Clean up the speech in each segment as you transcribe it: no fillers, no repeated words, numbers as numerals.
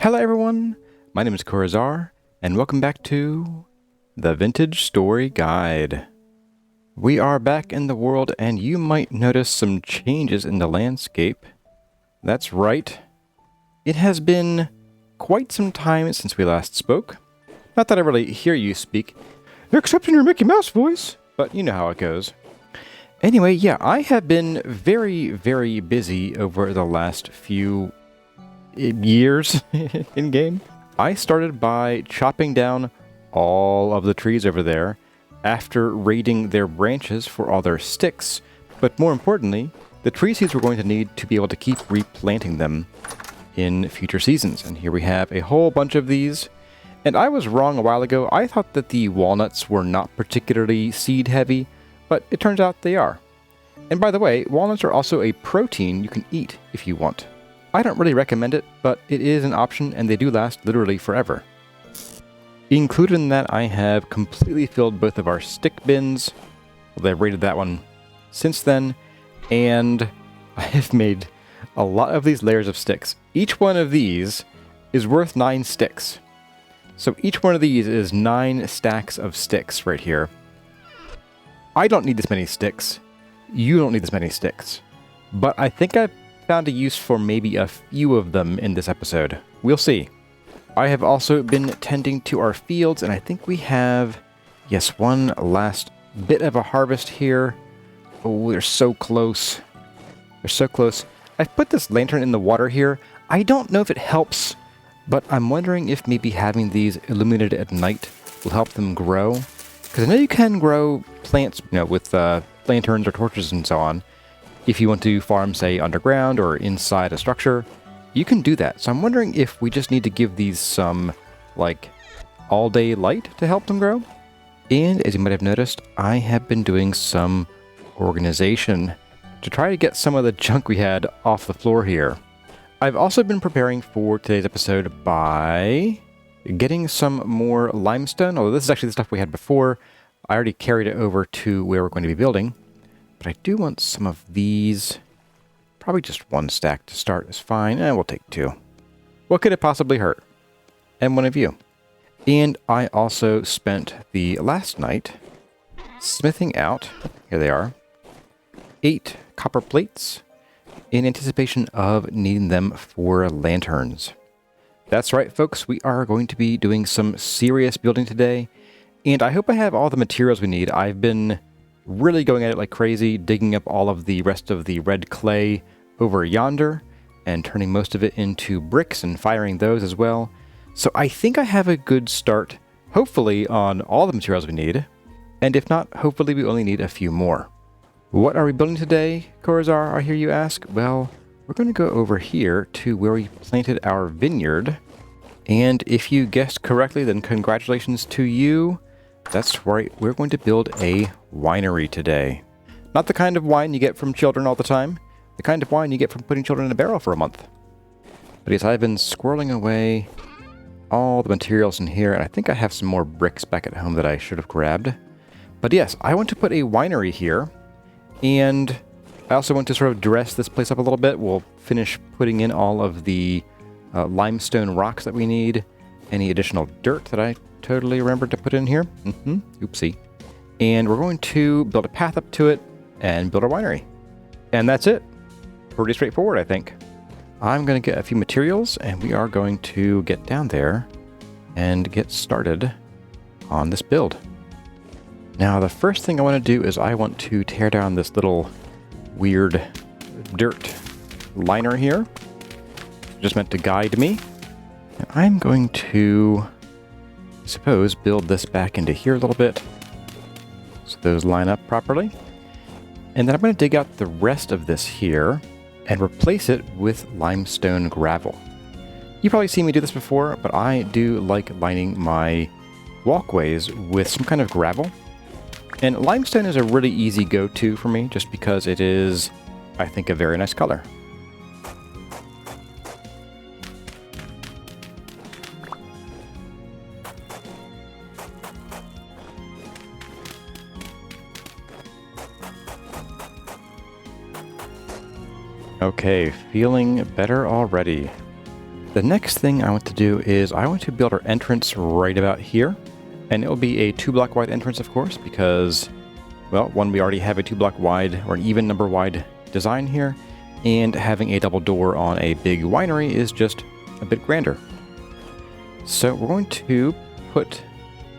Hello everyone, my name is Corazar, and welcome back to the Vintage Story Guide. We are back in the world, and you might notice some changes in the landscape. That's right. It has been quite some time since we last spoke. Not that I really hear you speak, except in your Mickey Mouse voice, but you know how it goes. Anyway, yeah, I have been very busy over the last few years in game. I started by chopping down all of the trees over there after raiding their branches for all their sticks, but more importantly, the tree seeds we're going to need to be able to keep replanting them in future seasons. And here we have a whole bunch of these. And I was wrong a while ago. I thought that the walnuts were not particularly seed heavy, but it turns out they are. And by the way, walnuts are also a protein you can eat if you want. I don't really recommend it, but it is an option, and they do last literally forever. Included in that, I have completely filled both of our stick bins. Well, I've raided that one since then, and I have made a lot of these layers of sticks. Each one of these is worth 9 sticks. So each one of these is 9 stacks of sticks right here. I don't need this many sticks. You don't need this many sticks. But I think I've found a use for maybe a few of them in this episode. We'll see. I have also been tending to our fields, and I think we have, yes, one last bit of a harvest here. Oh, they're so close. They're so close. I've put this lantern in the water here. I don't know if it helps, but I'm wondering if maybe having these illuminated at night will help them grow. Because I know you can grow plants, with lanterns or torches and so on. If you want to farm, say, underground or inside a structure, you can do that. So I'm wondering if we just need to give these some, all-day light to help them grow. And as you might have noticed, I have been doing some organization to try to get some of the junk we had off the floor here. I've also been preparing for today's episode by getting some more limestone, although this is actually the stuff we had before. I already carried it over to where we're going to be building. But I do want some of these. Probably just 1 stack to start is fine. We'll take 2. What could it possibly hurt? And one of you. And I also spent the last night smithing out, here they are, 8 copper plates in anticipation of needing them for lanterns. That's right, folks. We are going to be doing some serious building today. And I hope I have all the materials we need. I've been really going at it like crazy, digging up all of the rest of the red clay over yonder and turning most of it into bricks and firing those as well. So I think I have a good start, hopefully, on all the materials we need. And if not, hopefully we only need a few more. What are we building today, Corazar, I hear you ask? Well, we're going to go over here to where we planted our vineyard. And if you guessed correctly, then congratulations to you. That's right, we're going to build a winery today. Not the kind of wine you get from children all the time, the kind of wine you get from putting children in a barrel for a month. But yes, I've been squirreling away all the materials in here, and I think I have some more bricks back at home that I should have grabbed. But yes, I want to put a winery here, and I also want to sort of dress this place up a little bit. We'll finish putting in all of the limestone rocks that we need, any additional dirt that I totally remembered to put in here. Oopsie. And we're going to build a path up to it and build our winery. And that's it. Pretty straightforward, I think. I'm going to get a few materials, and we are going to get down there and get started on this build. Now, the first thing I want to do is I want to tear down this little weird dirt liner here. Just meant to guide me. And I'm going to, I suppose, build this back into here a little bit so those line up properly. And then I'm going to dig out the rest of this here and replace it with limestone gravel. You've probably seen me do this before, but I do like lining my walkways with some kind of gravel. And limestone is a really easy go-to for me just because it is, I think, a very nice color. Okay, feeling better already. The next thing I want to do is I want to build our entrance right about here. And it will be a 2-block wide entrance, of course, because, well, one, we already have a 2-block wide or an even number wide design here. And having a double door on a big winery is just a bit grander. So we're going to put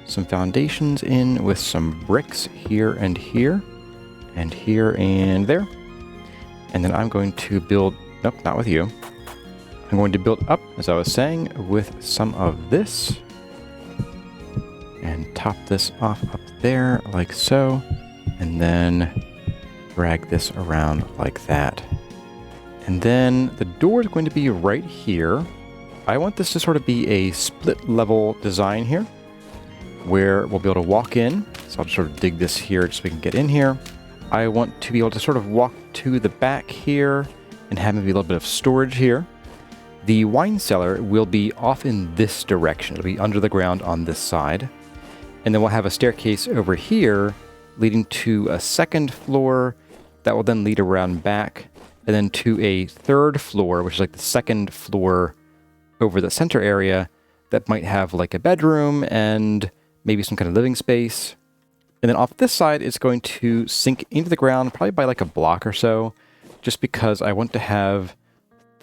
some foundations in with some bricks here and here, and here and there. And then I'm going to build, nope, not with you. I'm going to build up, as I was saying, with some of this. And top this off up there, like so. And then drag this around like that. And then the door is going to be right here. I want this to sort of be a split level design here, where we'll be able to walk in. So I'll just sort of dig this here just so we can get in here. I want to be able to sort of walk to the back here and have maybe a little bit of storage here. The wine cellar will be off in this direction. It'll be under the ground on this side. And then we'll have a staircase over here leading to a second floor that will then lead around back, and then to a third floor, which is like the second floor over the center area that might have like a bedroom and maybe some kind of living space. And then off this side, it's going to sink into the ground probably by like a block or so, just because I want to have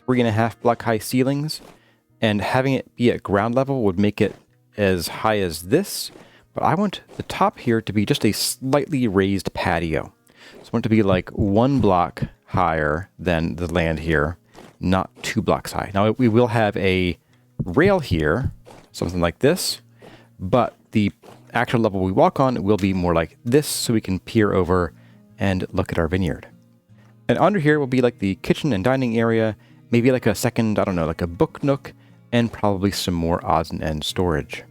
3.5 block high ceilings, and having it be at ground level would make it as high as this. But I want the top here to be just a slightly raised patio. So I want it to be like 1 block higher than the land here, not 2 blocks high. Now we will have a rail here, something like this, but the actual level we walk on will be more like this, so we can peer over and look at our vineyard. And under here will be like the kitchen and dining area, maybe like a second, I don't know, like a book nook, and probably some more odds and ends storage.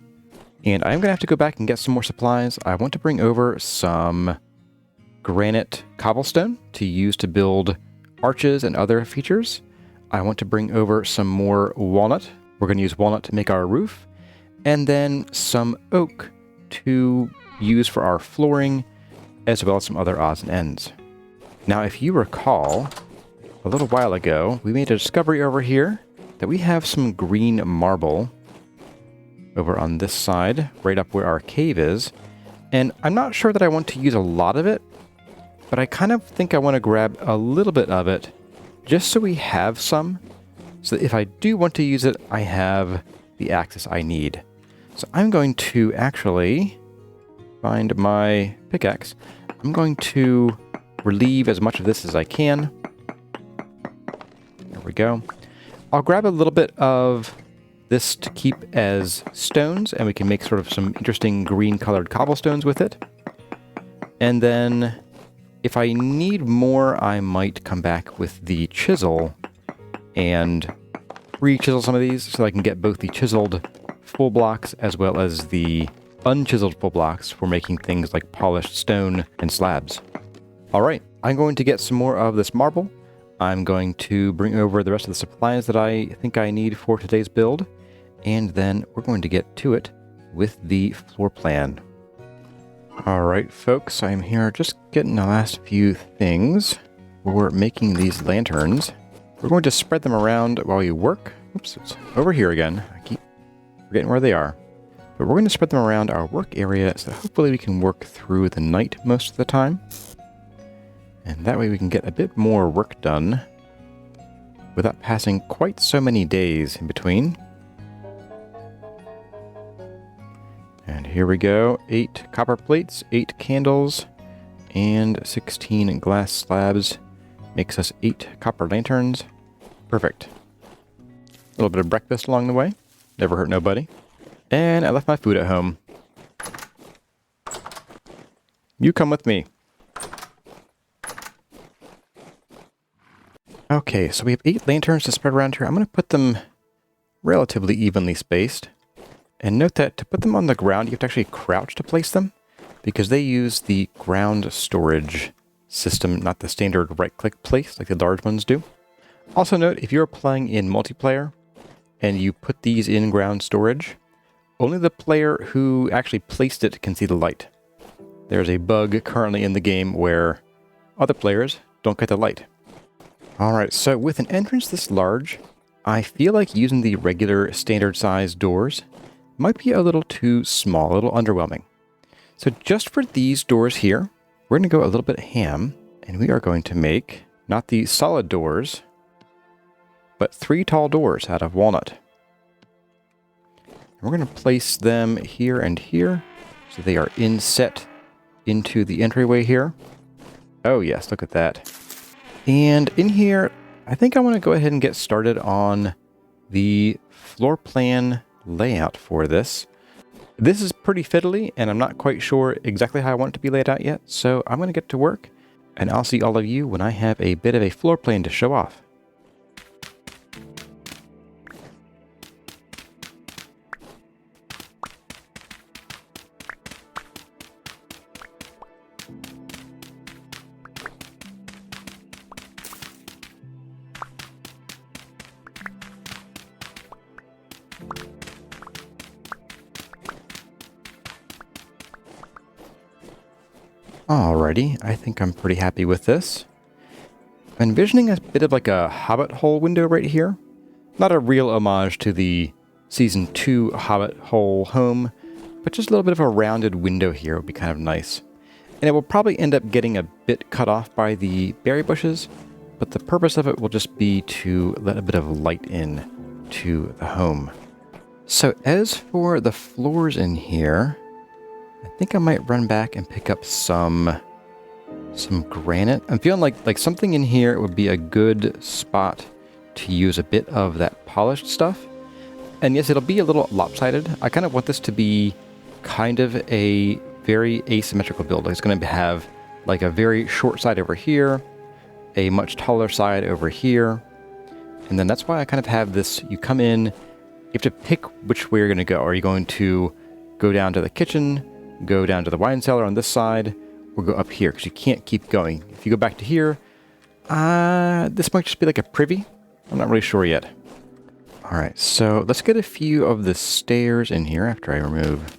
And I'm going to have to go back and get some more supplies. I want to bring over some granite cobblestone to use to build arches and other features. I want to bring over some more walnut. We're going to use walnut to make our roof. And then some oak to use for our flooring, as well as some other odds and ends. Now, if you recall, a little while ago, we made a discovery over here that we have some green marble over on this side, right up where our cave is. And I'm not sure that I want to use a lot of it, but I kind of think I want to grab a little bit of it just so we have some, so that if I do want to use it, I have the access I need. So I'm going to actually find my pickaxe. I'm going to relieve as much of this as I can. There we go. I'll grab a little bit of this to keep as stones, and we can make sort of some interesting green colored cobblestones with it. And then if I need more, I might come back with the chisel and re-chisel some of these so I can get both the chiseled full blocks as well as the unchiseled full blocks for making things like polished stone and slabs. All right, I'm going to get some more of this marble. I'm going to bring over the rest of the supplies that I think I need for today's build, and then we're going to get to it with the floor plan. All right, folks, I'm here just getting the last few things. We're making these lanterns. We're going to spread them around while you work. Oops, it's over here again. I keep forgetting where they are. But we're going to spread them around our work area so that hopefully we can work through the night most of the time. And that way we can get a bit more work done without passing quite so many days in between. And here we go. 8 copper plates, 8 candles, and 16 glass slabs. Makes us 8 copper lanterns. Perfect. A little bit of breakfast along the way. Never hurt nobody. And I left my food at home. You come with me. Okay, so we have 8 lanterns to spread around here. I'm going to put them relatively evenly spaced. And note that to put them on the ground, you have to actually crouch to place them, because they use the ground storage system, not the standard right-click place like the large ones do. Also note, if you're playing in multiplayer and you put these in ground storage, only the player who actually placed it can see the light. There's a bug currently in the game where other players don't get the light. Alright, so with an entrance this large, I feel like using the regular standard size doors might be a little too small, a little underwhelming. So just for these doors here, we're going to go a little bit ham, and we are going to make not the solid doors, but 3 tall doors out of walnut. And we're going to place them here and here, so they are inset into the entryway here. Oh yes, look at that. And in here, I think I want to go ahead and get started on the floor plan layout for this. This is pretty fiddly, and I'm not quite sure exactly how I want it to be laid out yet, so I'm going to get to work, and I'll see all of you when I have a bit of a floor plan to show off. Alrighty, I think I'm pretty happy with this. I'm envisioning a bit of like a hobbit hole window right here. Not a real homage to the Season 2 hobbit hole home, but just a little bit of a rounded window here would be kind of nice. And it will probably end up getting a bit cut off by the berry bushes, but the purpose of it will just be to let a bit of light in to the home. So as for the floors in here, I think I might run back and pick up some granite. I'm feeling like something in here would be a good spot to use a bit of that polished stuff. And yes, it'll be a little lopsided. I kind of want this to be kind of a very asymmetrical build. It's going to have like a very short side over here, a much taller side over here. And then that's why I kind of have this, you come in, you have to pick which way you're going to go. Are you going to go down to the kitchen, go down to the wine cellar on this side, or go up here, because you can't keep going. If you go back to here, this might just be like a privy. I'm not really sure yet. Alright, so let's get a few of the stairs in here after I remove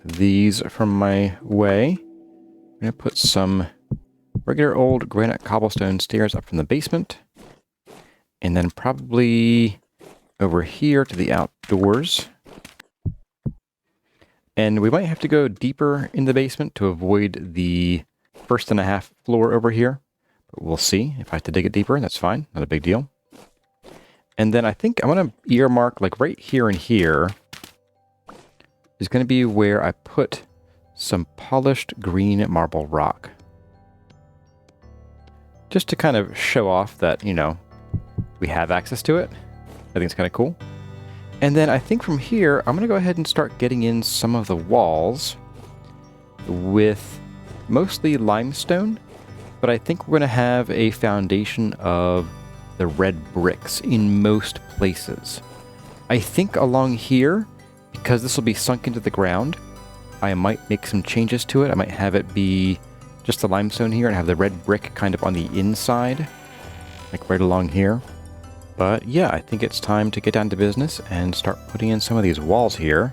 these from my way. I'm going to put some regular old granite cobblestone stairs up from the basement. And then probably over here to the outdoors. And we might have to go deeper in the basement to avoid the 1.5 floor over here. But we'll see. If I have to dig it deeper, that's fine. Not a big deal. And then I think I'm going to earmark, like right here and here, is going to be where I put some polished green marble rock. Just to kind of show off that, you know, we have access to it. I think it's kind of cool. And then I think from here, I'm going to go ahead and start getting in some of the walls with mostly limestone, but I think we're going to have a foundation of the red bricks in most places. I think along here, because this will be sunk into the ground, I might make some changes to it. I might have it be just the limestone here and have the red brick kind of on the inside, like right along here. But yeah, I think it's time to get down to business and start putting in some of these walls here,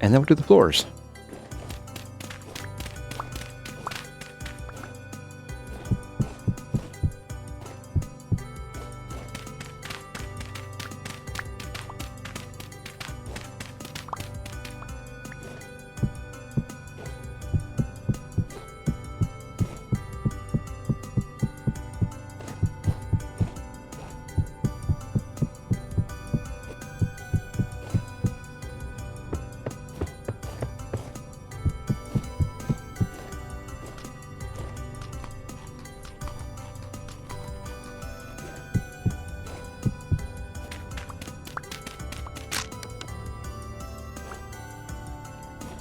and then we'll do the floors.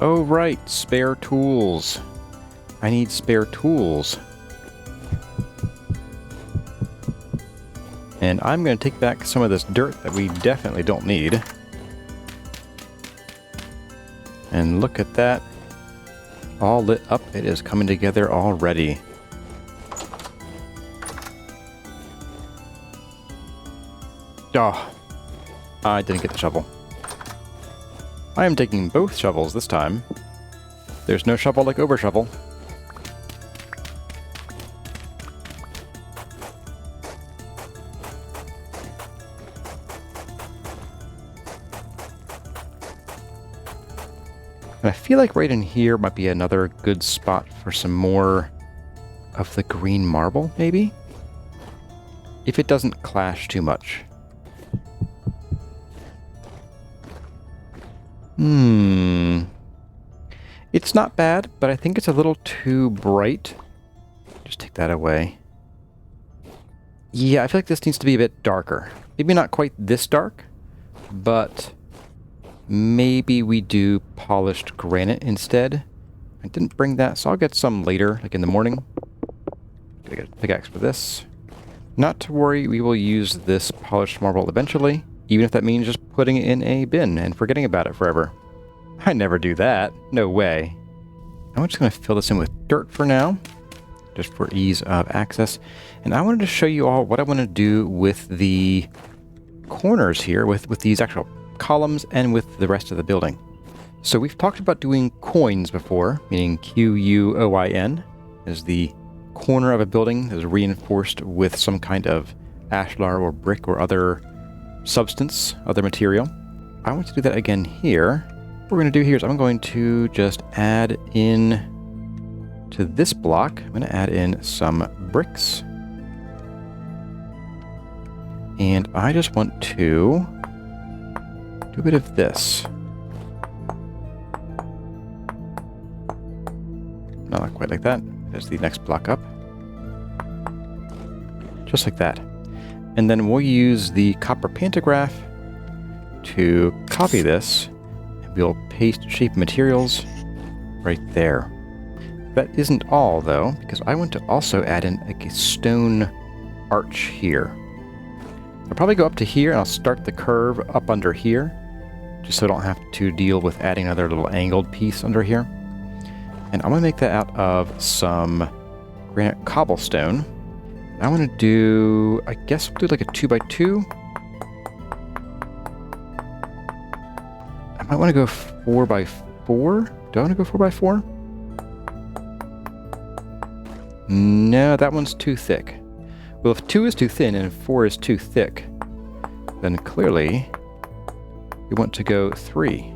Oh right, spare tools. I need spare tools. And I'm going to take back some of this dirt that we definitely don't need. And look at that. All lit up. It is coming together already. Oh, I didn't get the shovel. I am taking both shovels this time. There's no shovel like over shovel. And I feel like right in here might be another good spot for some more of the green marble, maybe? If it doesn't clash too much. It's not bad, but I think it's a little too bright. Just take that away. Yeah, I feel like this needs to be a bit darker. Maybe not quite this dark, but maybe we do polished granite instead. I didn't bring that, so I'll get some later, like in the morning. Gotta get a pickaxe for this. Not to worry, we will use this polished marble eventually, even if that means just putting it in a bin and forgetting about it forever. I never do that. No way. I'm just going to fill this in with dirt for now, just for ease of access. And I wanted to show you all what I want to do with the corners here, with these actual columns and with the rest of the building. So we've talked about doing coins before, meaning Q-U-O-I-N, as the corner of a building that is reinforced with some kind of ashlar or brick or other substance, other material. I want to do that again here. What we're going to do here is I'm going to just add in to this block, I'm going to add in some bricks. And I just want to do a bit of this. Not quite like that. There's the next block up. Just like that. And then we'll use the copper pantograph to copy this. And we'll paste shape materials right there. That isn't all, though, because I want to also add in a stone arch here. I'll probably go up to here, and I'll start the curve up under here, just so I don't have to deal with adding another little angled piece under here. And I'm going to make that out of some granite cobblestone. I want to do, I guess we'll do like a 2x2. I might want to go 4x4. Do I want to go 4x4? No, that one's too thick. Well, if 2 is too thin and 4 is too thick, then clearly we want to go 3.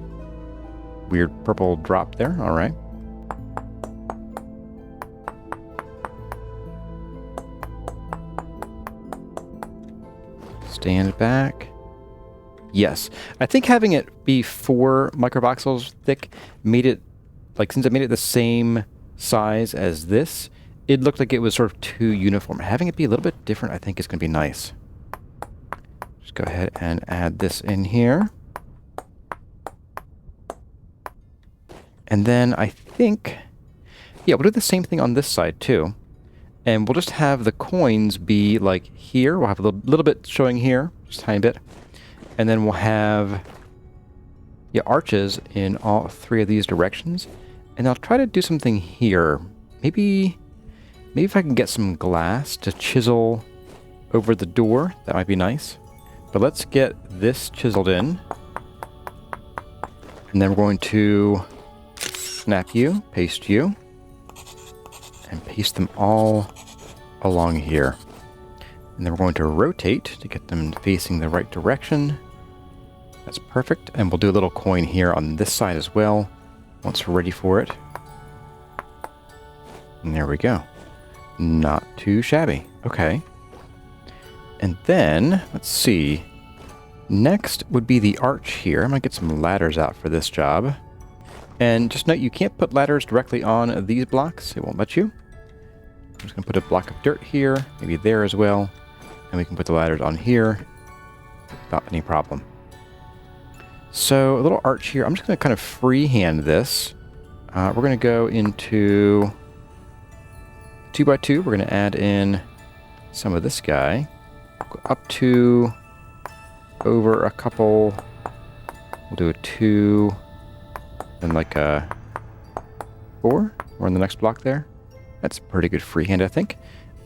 Weird purple drop there, alright. Stand back. Yes. I think having it be 4 microvoxels thick made it, like, since I made it the same size as this, it looked like it was sort of too uniform. Having it be a little bit different, I think, is going to be nice. Just go ahead and add this in here. And then I think, yeah, we'll do the same thing on this side, too. And we'll just have the coins be, like, here. We'll have a little bit showing here, just a tiny bit. And then we'll have, yeah, arches in all 3 of these directions. And I'll try to do something here. Maybe if I can get some glass to chisel over the door, that might be nice. But let's get this chiseled in. And then we're going to snap you, paste you, and paste them all along here. And then we're going to rotate to get them facing the right direction. That's perfect. And we'll do a little coin here on this side as well, once we're ready for it. And there we go. Not too shabby. Okay. And then, let's see. Next would be the arch here. I'm going to get some ladders out for this job. And just note, you can't put ladders directly on these blocks. It won't let you. I'm just going to put a block of dirt here, maybe there as well. And we can put the ladders on here without any problem. So, a little arch here. I'm just going to kind of freehand this. We're going to go into 2x2, we're going to add in some of this guy. Go up to, over a couple, we'll do a 2, and like a 4. We're on the next block there. That's pretty good freehand, I think.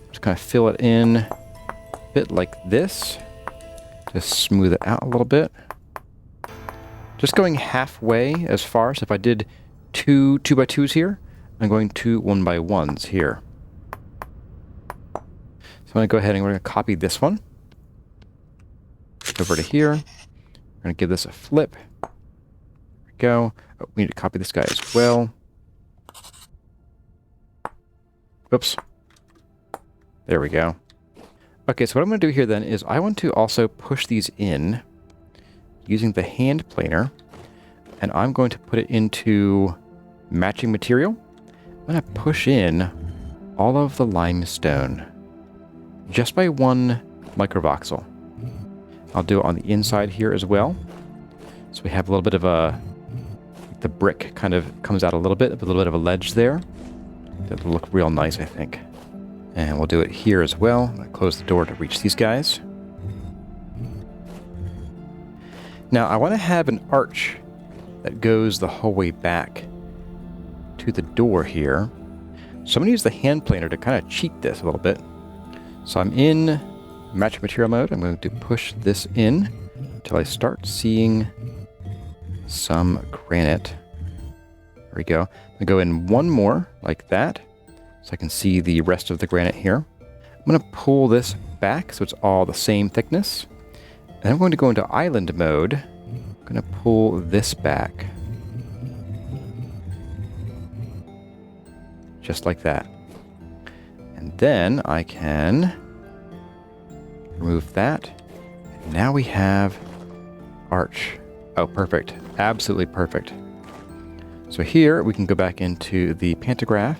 Just kind of fill it in a bit like this. Just smooth it out a little bit. Just going halfway as far, so if I did 2 2x2s here, I'm going 2 1x1s here. So I'm going to go ahead and we're going to copy this one over to here. We're going to give this a flip. There we go. Oh, we need to copy this guy as well. Oops. There we go. Okay, so what I'm going to do here then is I want to also push these in using the hand planer, and I'm going to put it into matching material. I'm going to push in all of the limestone just by 1 microvoxel. I'll do it on the inside here as well. So we have a little bit of the brick kind of comes out a little bit of a ledge there. That'll look real nice, I think. And we'll do it here as well. I'm going to close the door to reach these guys. Now I want to have an arch that goes the whole way back to the door here. So I'm going to use the hand planer to kind of cheat this a little bit. So I'm in match material mode. I'm going to push this in until I start seeing some granite. There we go. I'm going to go in 1 more like that so I can see the rest of the granite here. I'm going to pull this back so it's all the same thickness. And I'm going to go into island mode. I'm going to pull this back. Just like that. And then I can remove that. And now we have arch. Oh, perfect. Absolutely perfect. So here we can go back into the pantograph.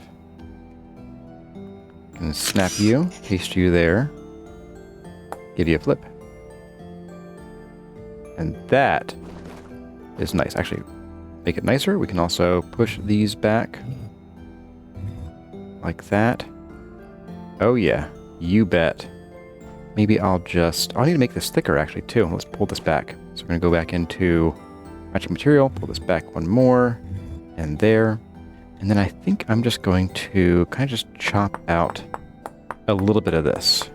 And snap you, paste you there, give you a flip. And that is nice. Actually, make it nicer. We can also push these back like that. Oh yeah, you bet. Maybe I'll need to make this thicker actually too. Let's pull this back. So we're going to go back into matching material, pull this back 1 more, and there. And then I think I'm just going to kind of just chop out a little bit of this.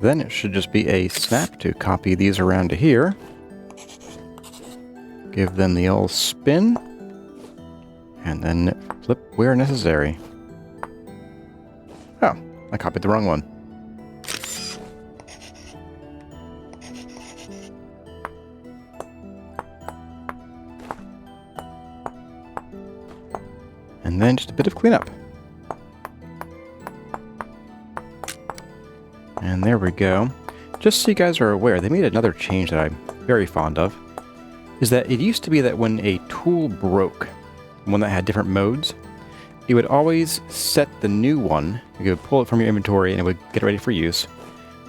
Then it should just be a snap to copy these around to here. Give them the old spin. And then flip where necessary. Oh, I copied the wrong one. And then just a bit of cleanup. And there we go. Just so you guys are aware, they made another change that I'm very fond of, is that it used to be that when a tool broke, one that had different modes, it would always set the new one, you could pull it from your inventory and it would get ready for use,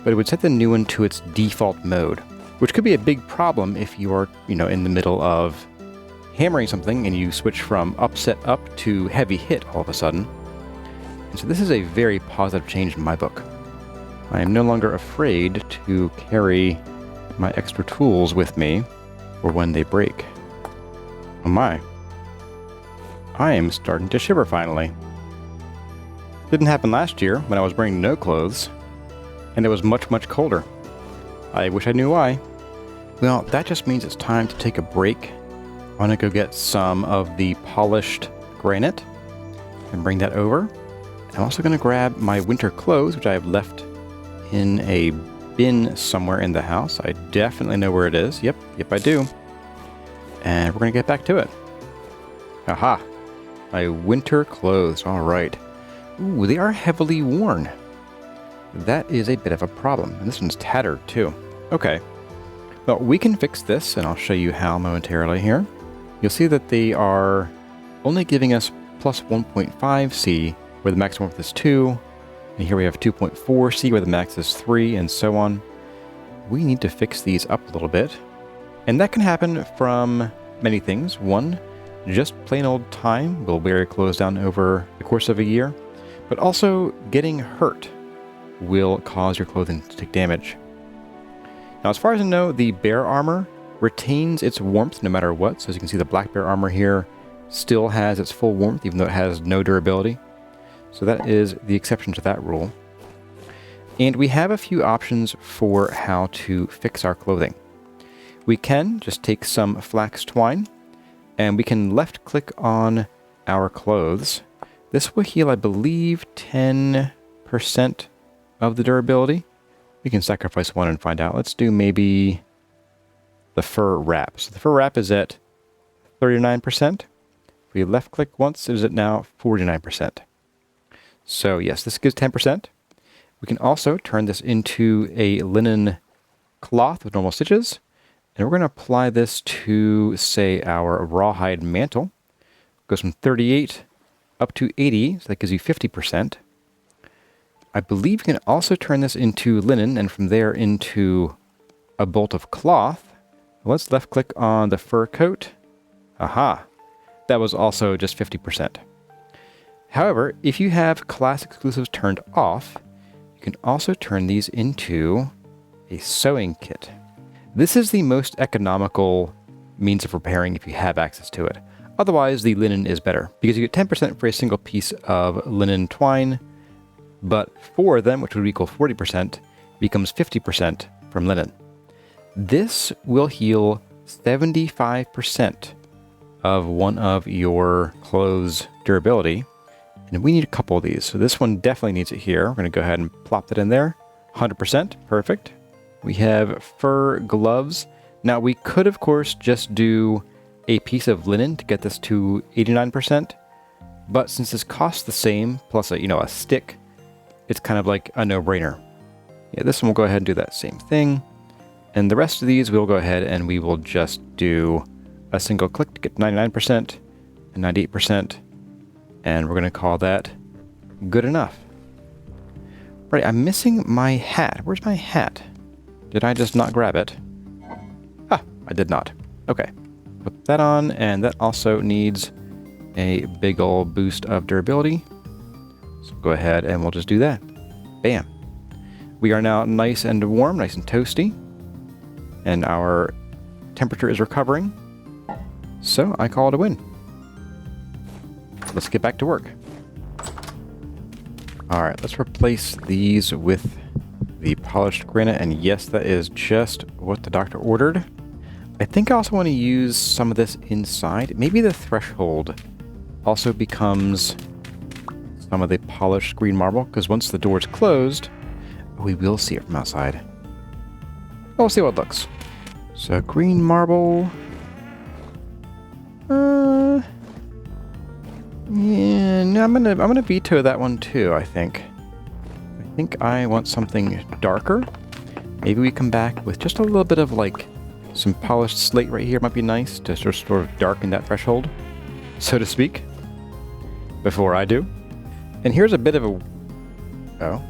but it would set the new one to its default mode, which could be a big problem if you are, in the middle of hammering something and you switch from upset up to heavy hit all of a sudden. And so this is a very positive change in my book. I am no longer afraid to carry my extra tools with me for when they break. Oh my. I am starting to shiver finally. Didn't happen last year when I was wearing no clothes, and it was much, much colder. I wish I knew why. Well, that just means it's time to take a break. I want to go get some of the polished granite and bring that over. I'm also going to grab my winter clothes, which I have left in a bin somewhere in the house. I definitely know where it is. Yep, I do. And we're going to get back to it. Aha! My winter clothes. All right. Ooh, they are heavily worn. That is a bit of a problem. And this one's tattered too. Okay. Well, we can fix this, and I'll show you how momentarily here. You'll see that they are only giving us plus 1.5 C, where the max warmth is 2. And here we have 2.4 C, where the max is 3, and so on. We need to fix these up a little bit. And that can happen from many things. One, just plain old time will wear your clothes down over the course of a year. But also, getting hurt will cause your clothing to take damage. Now, as far as I know, the bear armor retains its warmth no matter what. So as you can see, the black bear armor here still has its full warmth, even though it has no durability. So that is the exception to that rule. And we have a few options for how to fix our clothing. We can just take some flax twine, and we can left click on our clothes. This will heal, I believe, 10% of the durability. We can sacrifice one and find out. Let's do maybe the fur wrap. So the fur wrap is at 39%. If we left click once, it is at now 49%. So yes, this gives 10%. We can also turn this into a linen cloth with normal stitches. And we're going to apply this to, say, our rawhide mantle. It goes from 38 up to 80, so that gives you 50%. I believe you can also turn this into linen, and from there into a bolt of cloth. Let's left click on the fur coat. Aha! That was also just 50%. However, if you have class exclusives turned off, you can also turn these into a sewing kit. This is the most economical means of repairing if you have access to it. Otherwise, the linen is better, because you get 10% for a single piece of linen twine, but 4 of them, which would equal 40%, becomes 50% from linen. This will heal 75% of one of your clothes' durability, and we need a couple of these. So this one definitely needs it here. We're going to go ahead and plop that in there. 100%, perfect. We have fur gloves. Now we could, of course, just do a piece of linen to get this to 89%, but since this costs the same, plus a stick, it's kind of like a no-brainer. Yeah, this one will go ahead and do that same thing. And the rest of these, we'll go ahead and we will just do a single click to get 99% and 98%. And we're going to call that good enough. Right, I'm missing my hat. Where's my hat? Did I just not grab it? Ah, I did not. Okay. Put that on, and that also needs a big old boost of durability. So go ahead and we'll just do that. Bam. We are now nice and warm, nice and toasty. And our temperature is recovering. So I call it a win. Let's get back to work. Alright, let's replace these with the polished granite, and yes, that is just what the doctor ordered. I think I also want to use some of this inside. Maybe the threshold also becomes some of the polished green marble, because once the door is closed, we will see it from outside. We'll see how it looks. So green marble. Yeah, no, I'm gonna veto that one too, I think. I think I want something darker. Maybe we come back with just a little bit of some polished slate right here. Might be nice to sort of darken that threshold, so to speak, before I do. And here's a bit of a... Oh.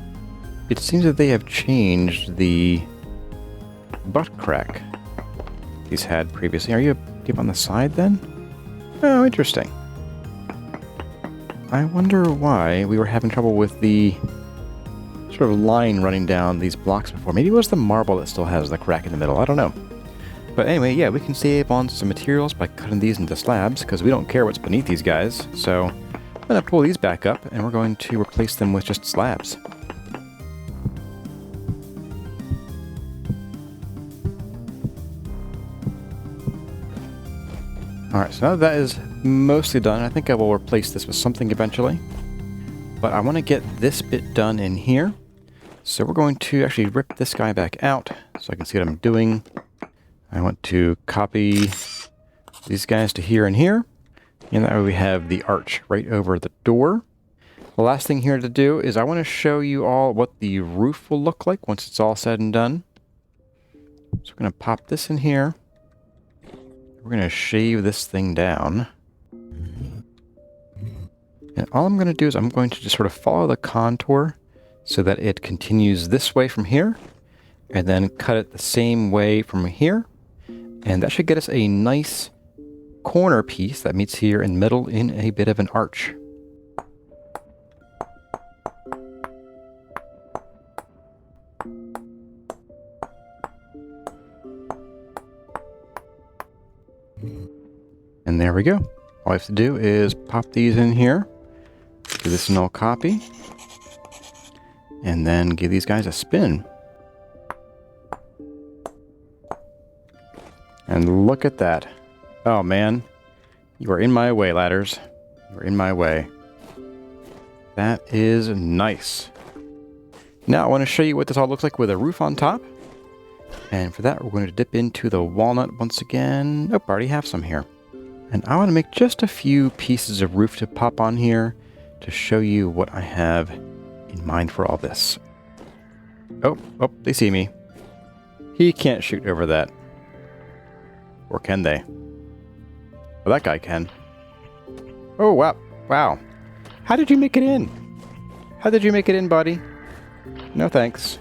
It seems that they have changed the butt crack these had previously. Are you deep on the side then? Oh, interesting. I wonder why we were having trouble with the sort of line running down these blocks before. Maybe it was the marble that still has the crack in the middle. I don't know. But anyway, yeah, we can save on some materials by cutting these into slabs, because we don't care what's beneath these guys. So I'm going to pull these back up, and we're going to replace them with just slabs. Alright, so now that is mostly done, I think I will replace this with something eventually. But I want to get this bit done in here. So we're going to actually rip this guy back out so I can see what I'm doing. I want to copy these guys to here and here. And that way we have the arch right over the door. The last thing here to do is I want to show you all what the roof will look like once it's all said and done. So we're going to pop this in here. We're going to shave this thing down. And all I'm going to do is I'm going to just sort of follow the contour so that it continues this way from here, and then cut it the same way from here. And that should get us a nice corner piece that meets here in the middle in a bit of an arch. And there we go. All I have to do is pop these in here, give this an old copy, and then give these guys a spin. And look at that. Oh man, you are in my way, ladders. You are in my way. That is nice. Now I want to show you what this all looks like with a roof on top. And for that, we're going to dip into the walnut once again. Oh, I already have some here. And I want to make just a few pieces of roof to pop on here to show you what I have in mind for all this. Oh, they see me. He can't shoot over that. Or can they? Well, that guy can. Oh, wow. Wow. How did you make it in? How did you make it in, buddy? No thanks.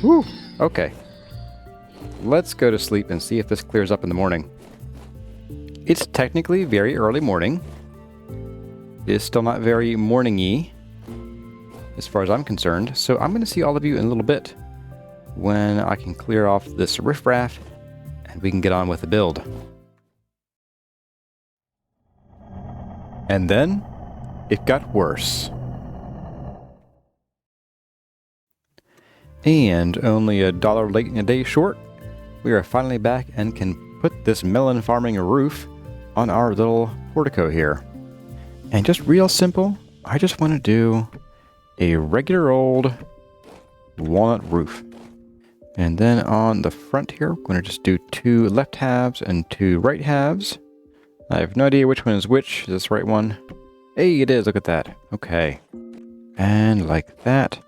Whew. Okay. Let's go to sleep and see if this clears up in the morning. It's technically very early morning. It is still not very morning-y, as far as I'm concerned, so I'm going to see all of you in a little bit when I can clear off this riffraff and we can get on with the build. And then it got worse. And only $1 late and a day short, we are finally back and can put this melon farming roof on our little portico here. And just real simple, I just want to do a regular old walnut roof. And then on the front here, we're going to just do 2 left halves and 2 right halves. I have no idea which one is which. Is this the right one? Hey, it is. Look at that. Okay. And like that.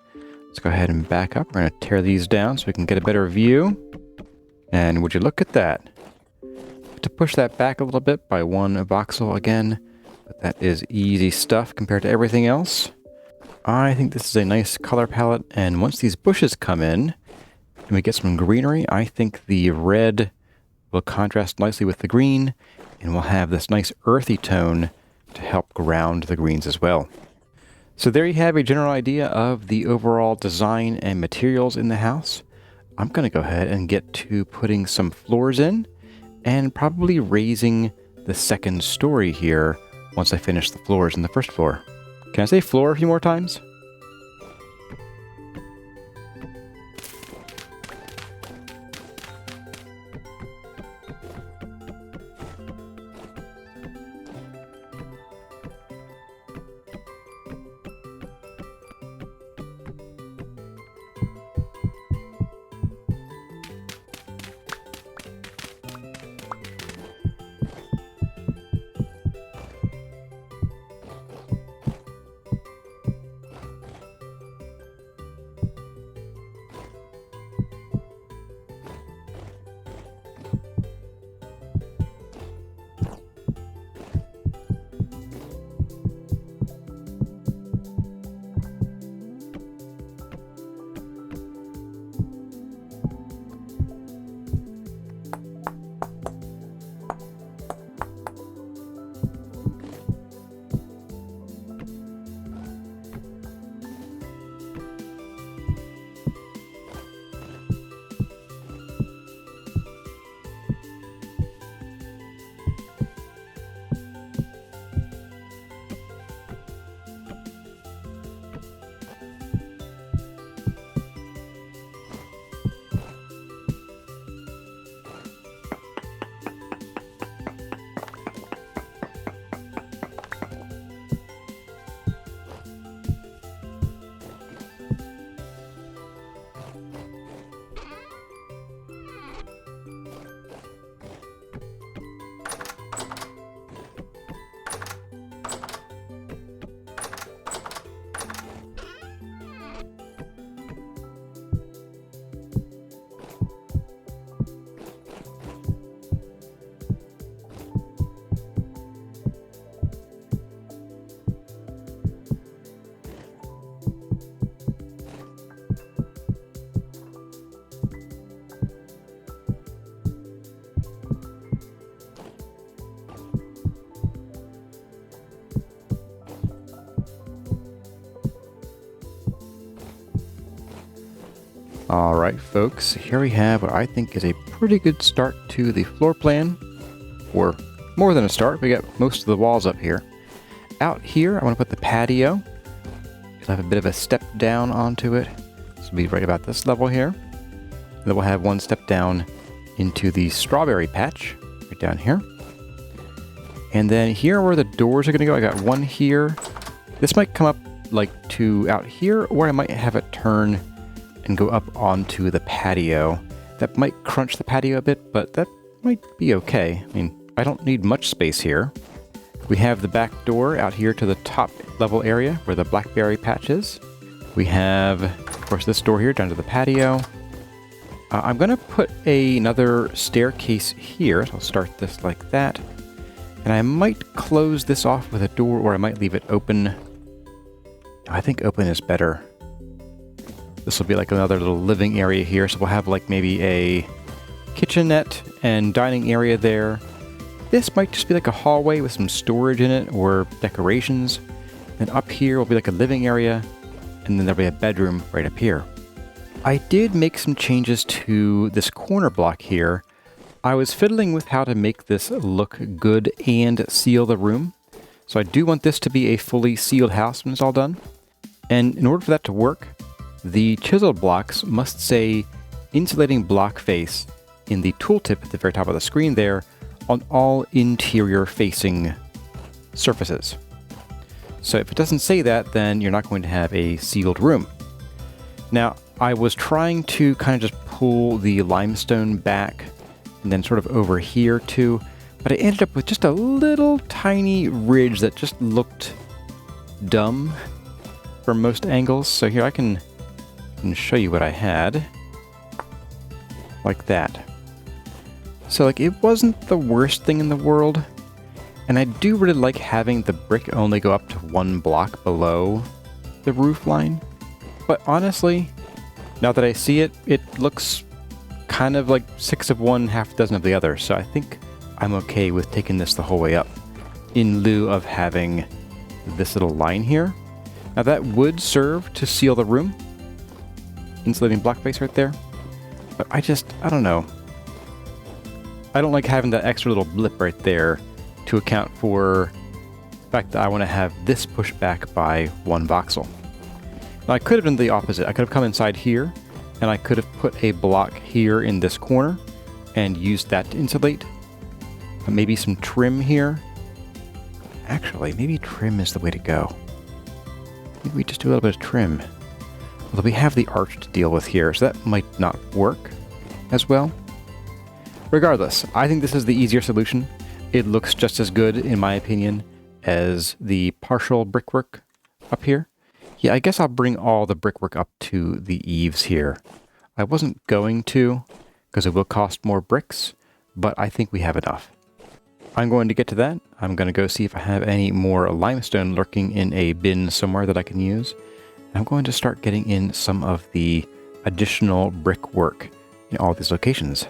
Let's go ahead and back up. We're going to tear these down so we can get a better view. And would you look at that? To push that back a little bit by 1 voxel again. But that is easy stuff compared to everything else. I think this is a nice color palette. And once these bushes come in and we get some greenery, I think the red will contrast nicely with the green. And we'll have this nice earthy tone to help ground the greens as well. So there you have a general idea of the overall design and materials in the house. I'm going to go ahead and get to putting some floors in and probably raising the second story here once I finish the floors in the first floor. Can I say floor a few more times? Alright folks, here we have what I think is a pretty good start to the floor plan. Or more than a start, we got most of the walls up here. Out here, I want to put the patio. It'll have a bit of a step down onto it. This will be right about this level here. And then we'll have one step down into the strawberry patch, right down here. And then here where the doors are going to go, I got one here. This might come up like to out here, or I might have it turn and go up onto the patio. That might crunch the patio a bit, but that might be okay. I mean, I don't need much space here. We have the back door out here to the top level area where the blackberry patch is. We have, of course, this door here down to the patio. I'm going to put another staircase here. So I'll start this like that. And I might close this off with a door, or I might leave it open. I think open is better. This will be like another little living area here. So we'll have like maybe a kitchenette and dining area there. This might just be like a hallway with some storage in it or decorations. And up here will be like a living area, and then there'll be a bedroom right up here. I did make some changes to this corner block here. I was fiddling with how to make this look good and seal the room. So I do want this to be a fully sealed house when it's all done. And in order for that to work, the chiseled blocks must say insulating block face in the tooltip at the very top of the screen there on all interior facing surfaces. So if it doesn't say that, then you're not going to have a sealed room. Now, I was trying to kind of just pull the limestone back and then sort of over here too, but I ended up with just a little tiny ridge that just looked dumb from most angles. So here I can show you what I had. Like that. So like it wasn't the worst thing in the world, and I do really like having the brick only go up to 1 block below the roof line. But honestly, now that I see it, it looks kind of like 6 of one, half dozen of the other. So I think I'm okay with taking this the whole way up in lieu of having this little line here. Now that would serve to seal the room. Insulating block face right there. But I don't know. I don't like having that extra little blip right there to account for the fact that I want to have this pushed back by 1 voxel. Now I could have done the opposite. I could have come inside here, and I could have put a block here in this corner and used that to insulate. Maybe some trim here. Actually, maybe trim is the way to go. Maybe we just do a little bit of trim. Although we have the arch to deal with here, so that might not work as well. Regardless, I think this is the easier solution. It looks just as good, in my opinion, as the partial brickwork up here. Yeah, I guess I'll bring all the brickwork up to the eaves here. I wasn't going to, because it will cost more bricks, but I think we have enough. I'm going to get to that. I'm going to go see if I have any more limestone lurking in a bin somewhere that I can use. I'm going to start getting in some of the additional brickwork in all these locations.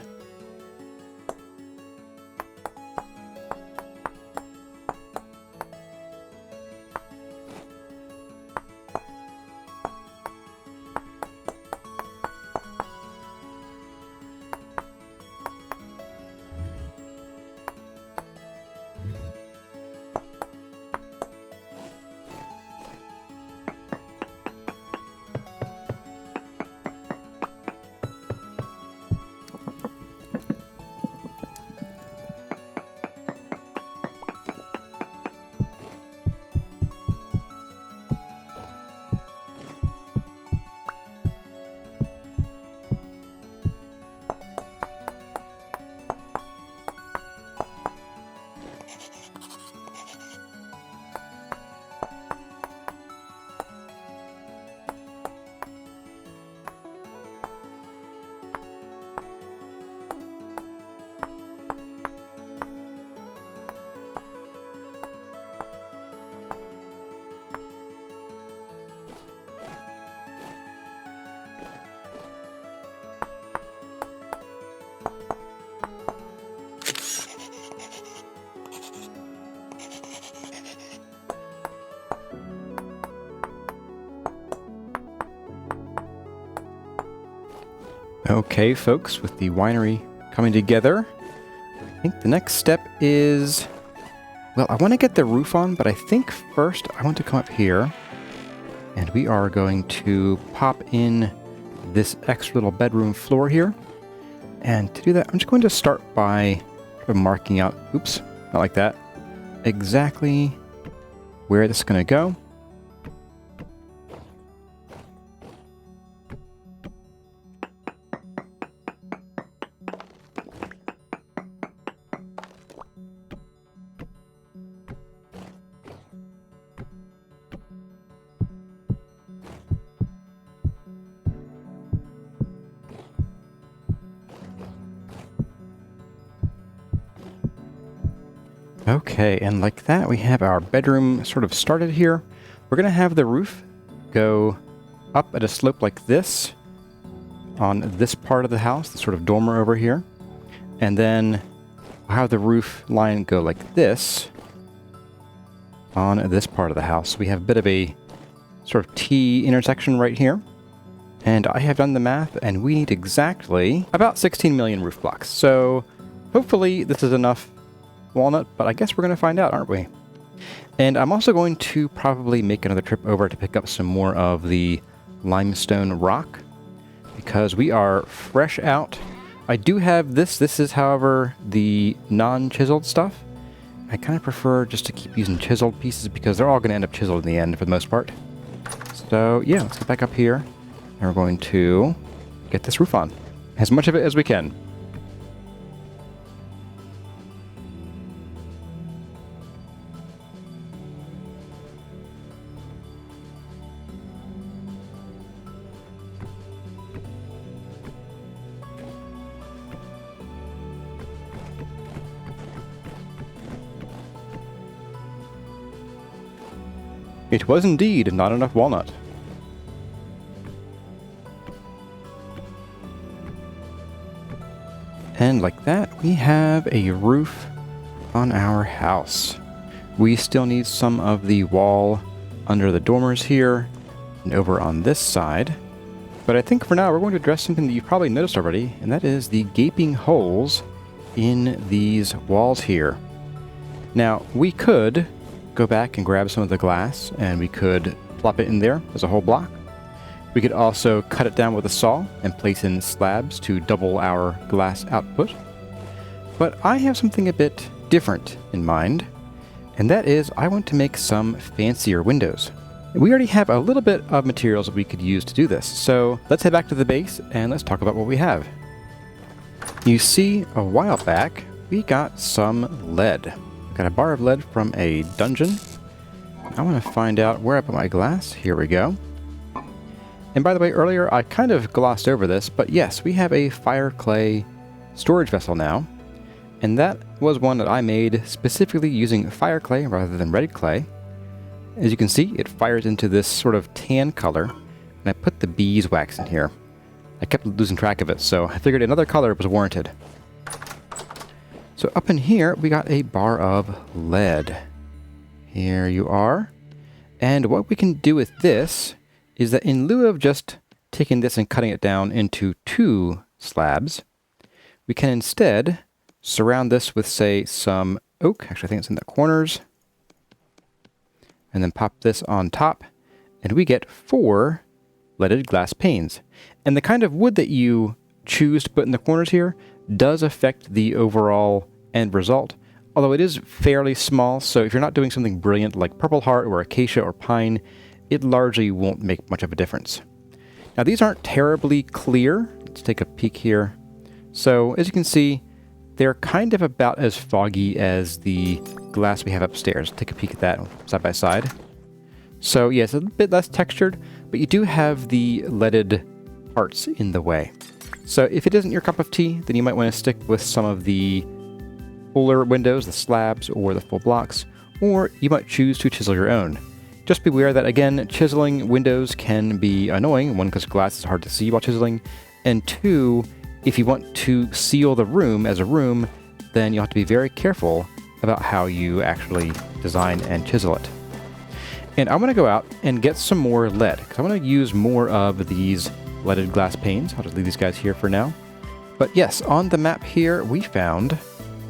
Okay, folks, with the winery coming together, I think the next step is, well, I want to get the roof on, but I think first I want to come up here, and we are going to pop in this extra little bedroom floor here. And to do that, I'm just going to start by marking out, oops, not like that, exactly where this is going to go. Okay, and like that, we have our bedroom sort of started here. We're going to have the roof go up at a slope like this on this part of the house, the sort of dormer over here. And then we'll have the roof line go like this on this part of the house. We have a bit of a sort of T intersection right here. And I have done the math, and we need exactly about 16 million roof blocks. So hopefully this is enough walnut, but I guess we're going to find out, aren't we? And I'm also going to probably make another trip over to pick up some more of the limestone rock, because we are fresh out. I do have this. This is, however, the non-chiseled stuff. I kind of prefer just to keep using chiseled pieces because they're all going to end up chiseled in the end for the most part. So yeah, let's get back up here, and we're going to get this roof on. As much of it as we can. It was indeed not enough walnut. And like that, we have a roof on our house. We still need some of the wall under the dormers here and over on this side. But I think for now we're going to address something that you've probably noticed already, and that is the gaping holes in these walls here. Now, we could go back and grab some of the glass, and we could plop it in there as a whole block. We could also cut it down with a saw and place in slabs to double our glass output. But I have something a bit different in mind, and that is I want to make some fancier windows. We already have a little bit of materials that we could use to do this, so let's head back to the base and let's talk about what we have. You see, a while back, we got some lead. Got a bar of lead from a dungeon. I want to find out where I put my glass. Here we go. And by the way, earlier I kind of glossed over this, but yes, we have a fire clay storage vessel now. And that was one that I made specifically using fire clay rather than red clay. As you can see, it fires into this sort of tan color, and I put the beeswax in here. I kept losing track of it, so I figured another color was warranted. So up in here, we got a bar of lead. Here you are. And what we can do with this is that in lieu of just taking this and cutting it down into 2 slabs, we can instead surround this with, say, some oak. Actually, I think it's in the corners. And then pop this on top, and we get 4 leaded glass panes. And the kind of wood that you choose to put in the corners here does affect the overall end result, although it is fairly small, so if you're not doing something brilliant like purple heart or acacia or pine, it largely won't make much of a difference. Now these aren't terribly clear. Let's take a peek here. So as you can see, they're kind of about as foggy as the glass we have upstairs. Take a peek at that side by side. So yes, a bit less textured, but you do have the leaded parts in the way. So if it isn't your cup of tea, then you might want to stick with some of the fuller windows, the slabs, or the full blocks, or you might choose to chisel your own. Just beware that, again, chiseling windows can be annoying, 1, because glass is hard to see while chiseling, and 2, if you want to seal the room as a room, then you'll have to be very careful about how you actually design and chisel it. And I'm going to go out and get some more lead, because I want to use more of these leaded glass panes. I'll just leave these guys here for now. But yes, on the map here, we found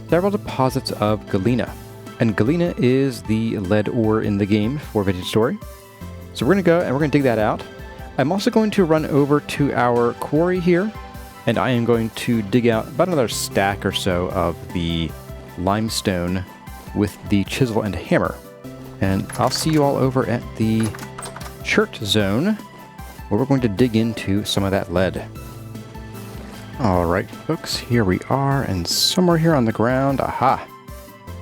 several deposits of galena. And galena is the lead ore in the game for Vintage Story. So we're going to go and we're going to dig that out. I'm also going to run over to our quarry here, and I am going to dig out about another stack or so of the limestone with the chisel and hammer. And I'll see you all over at the chert zone, where we're going to dig into some of that lead. Alright folks, here we are, and somewhere here on the ground, aha,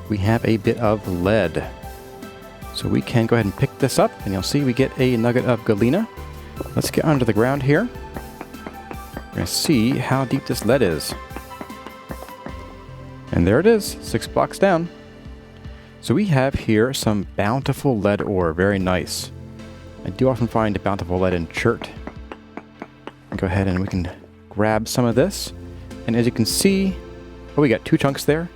we have a bit of lead. So we can go ahead and pick this up, and you'll see we get a nugget of galena. Let's get under the ground here. We're going to see how deep this lead is. And there it is, 6 blocks down. So we have here some bountiful lead ore. Very nice. I do often find bountiful lead in chert. Go ahead and we can grab some of this. And as you can see, oh, we got 2 chunks there.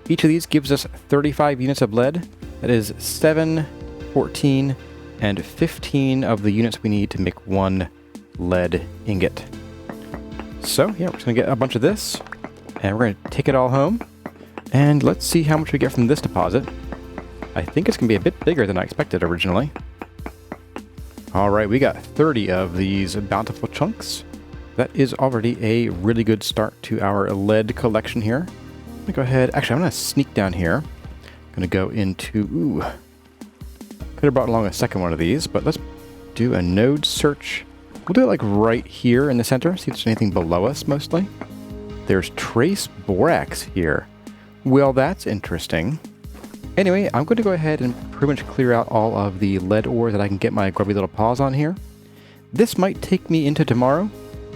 Each of these gives us 35 units of lead. That is 7, 14, and 15 of the units we need to make 1 lead ingot. So yeah, we're just gonna get a bunch of this, and we're gonna take it all home. And let's see how much we get from this deposit. I think it's gonna be a bit bigger than I expected originally. All right, we got 30 of these bountiful chunks. That is already a really good start to our lead collection here. Let me go ahead. Actually, I'm going to sneak down here. I'm going to go into... Ooh. Could have brought along a second one of these, but let's do a node search. We'll do it like right here in the center. See if there's anything below us, mostly. There's trace borax here. Well, that's interesting. Anyway, I'm going to go ahead and pretty much clear out all of the lead ore that I can get my grubby little paws on here. This might take me into tomorrow,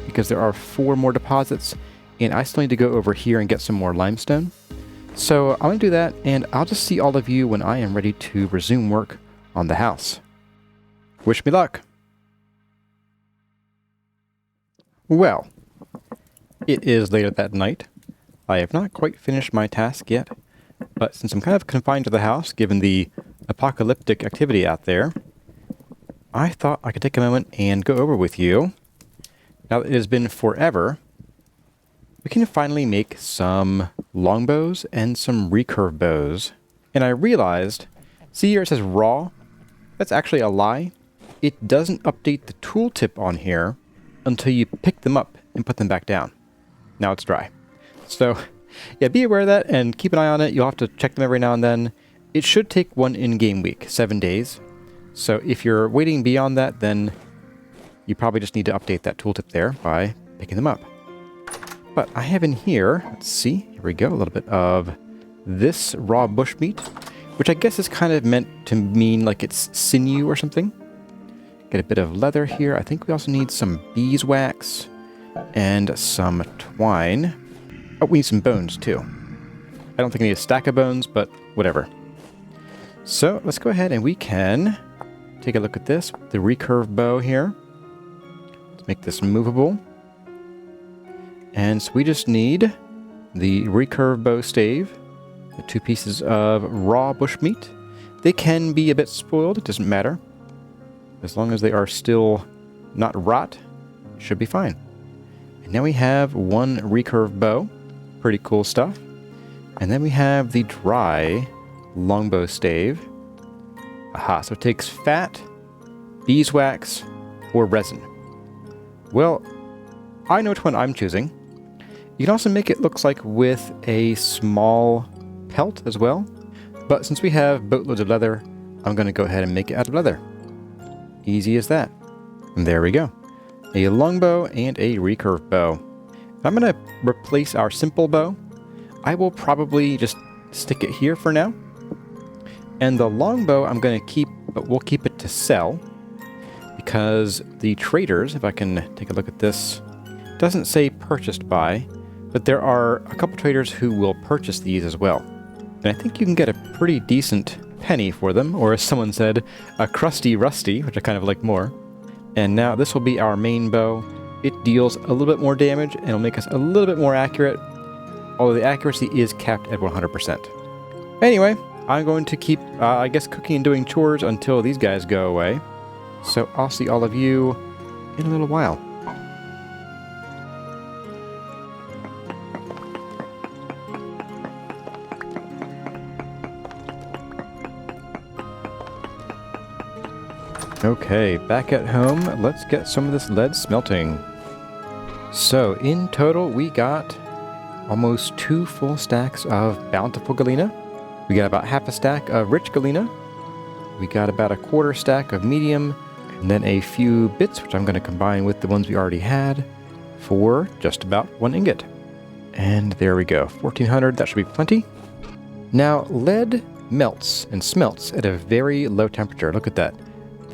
because there are 4 more deposits, and I still need to go over here and get some more limestone. So I'm going to do that, and I'll just see all of you when I am ready to resume work on the house. Wish me luck. Well, it is later that night. I have not quite finished my task yet, but since I'm kind of confined to the house, given the apocalyptic activity out there, I thought I could take a moment and go over with you. Now that it has been forever, we can finally make some longbows and some recurve bows. And I realized, see here it says raw? That's actually a lie. It doesn't update the tooltip on here until you pick them up and put them back down. Now it's dry. So yeah, be aware of that and keep an eye on it. You'll have to check them every now and then. It should take 1 in-game week, 7 days. So if you're waiting beyond that, then you probably just need to update that tooltip there by picking them up. But I have in here, let's see, here we go, a little bit of this raw bushmeat, which I guess is kind of meant to mean like it's sinew or something. Get a bit of leather here. I think we also need some beeswax and some twine. Oh, we need some bones too. I don't think I need a stack of bones, but whatever. So let's go ahead and we can take a look at this, the recurve bow here. Let's make this movable. And so we just need the recurve bow stave, the 2 pieces of raw bushmeat. They can be a bit spoiled, it doesn't matter. As long as they are still not rot, it should be fine. And now we have 1 recurve bow. Pretty cool stuff. And then we have the dry longbow stave. Aha, so it takes fat, beeswax, or resin. Well, I know which one I'm choosing. You can also make it look like with a small pelt as well. But since we have boatloads of leather, I'm going to go ahead and make it out of leather. Easy as that. And there we go. A longbow and a recurve bow. I'm going to replace our simple bow. I will probably just stick it here for now. And the longbow I'm going to keep, but we'll keep it to sell. Because the traders, if I can take a look at this, doesn't say purchased by, but there are a couple traders who will purchase these as well. And I think you can get a pretty decent penny for them, or as someone said, a crusty rusty, which I kind of like more. And now this will be our main bow. It deals a little bit more damage and will make us a little bit more accurate, although the accuracy is capped at 100%. Anyway, I'm going to keep, I guess, cooking and doing chores until these guys go away. So I'll see all of you in a little while. Okay, back at home, let's get some of this lead smelting. So in total, we got almost 2 full stacks of bountiful galena. We got about half a stack of rich galena. We got about a 1/4 stack of medium, and then a few bits, which I'm going to combine with the ones we already had, for just about 1 ingot. And there we go, 1400, that should be plenty. Now, lead melts and smelts at a very low temperature. Look at that.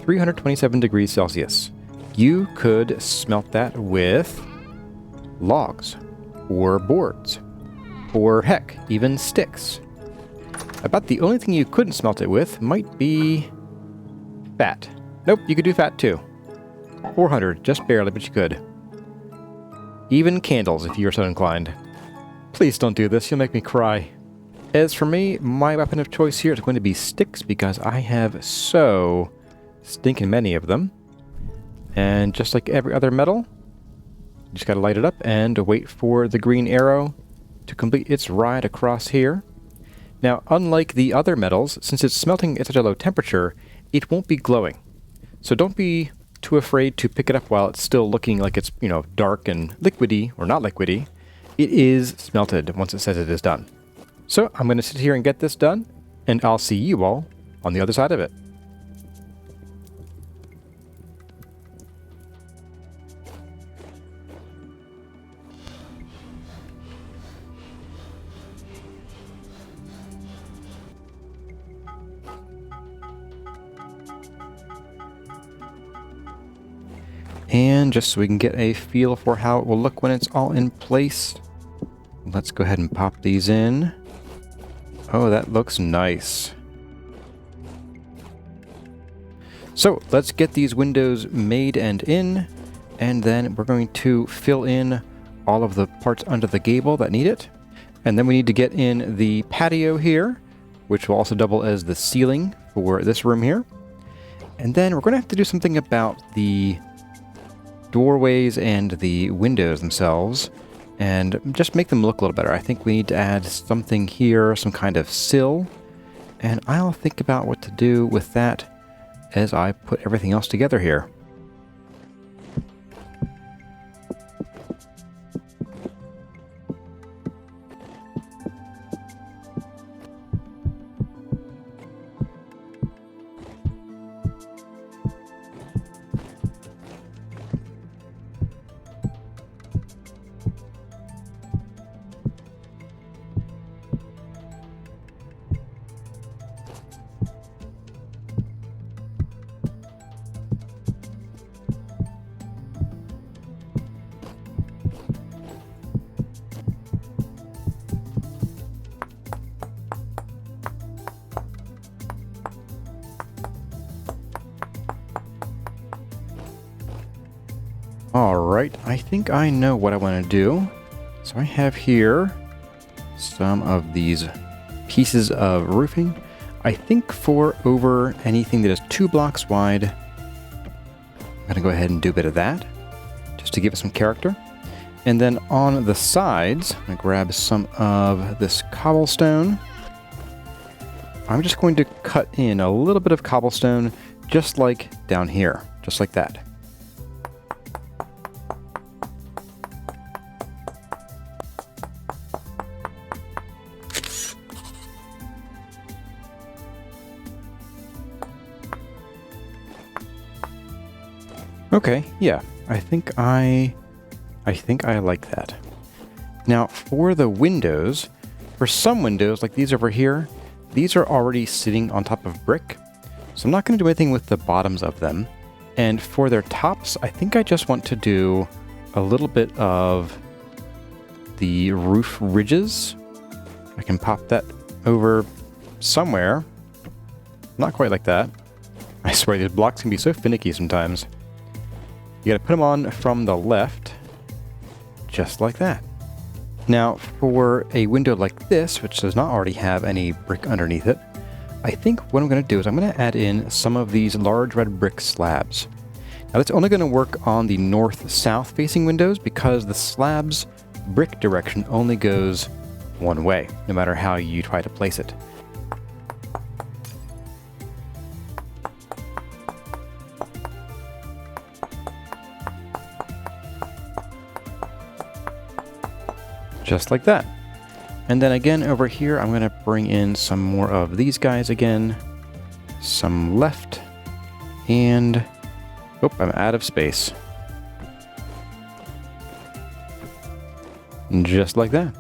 327 degrees Celsius. You could smelt that with logs, or boards, or heck, even sticks. About the only thing you couldn't smelt it with might be fat. Nope, you could do fat too. 400, just barely, but you could. Even candles, if you were so inclined. Please don't do this, you'll make me cry. As for me, my weapon of choice here is going to be sticks because I have so stinking many of them. And just like every other metal, you just gotta light it up and wait for the green arrow to complete its ride across here. Now, unlike the other metals, since it's smelting at such a low temperature, it won't be glowing. So don't be too afraid to pick it up while it's still looking like it's, you know, dark and liquidy, or not liquidy. It is smelted once it says it is done. So I'm going to sit here and get this done, and I'll see you all on the other side of it. And just so we can get a feel for how it will look when it's all in place, let's go ahead and pop these in. Oh, that looks nice. So let's get these windows made and in, and then we're going to fill in all of the parts under the gable that need it. And then we need to get in the patio here, which will also double as the ceiling for this room here. And then we're going to have to do something about the doorways and the windows themselves, and just make them look a little better. I think we need to add something here, some kind of sill, and I'll think about what to do with that as I put everything else together here. Alright, I think I know what I want to do. So I have here some of these pieces of roofing. I think for over anything that is 2 blocks wide, I'm going to go ahead and do a bit of that, just to give it some character. And then on the sides, I'm going to grab some of this cobblestone. I'm just going to cut in a little bit of cobblestone, just like down here, just like that. Okay, yeah, I think I like that. Now, for the windows, for some windows, like these over here, these are already sitting on top of brick, so I'm not going to do anything with the bottoms of them. And for their tops, I think I just want to do a little bit of the roof ridges. I can pop that over somewhere. Not quite like that. I swear, these blocks can be so finicky sometimes. You gotta put them on from the left, just like that. Now, for a window like this, which does not already have any brick underneath it, I think what I'm gonna do is I'm gonna add in some of these large red brick slabs. Now, that's only gonna work on the north-south facing windows because the slab's brick direction only goes one way, no matter how you try to place it. Just like that. And then again over here, I'm going to bring in some more of these guys again. Some left. And... oh, I'm out of space. Just like that.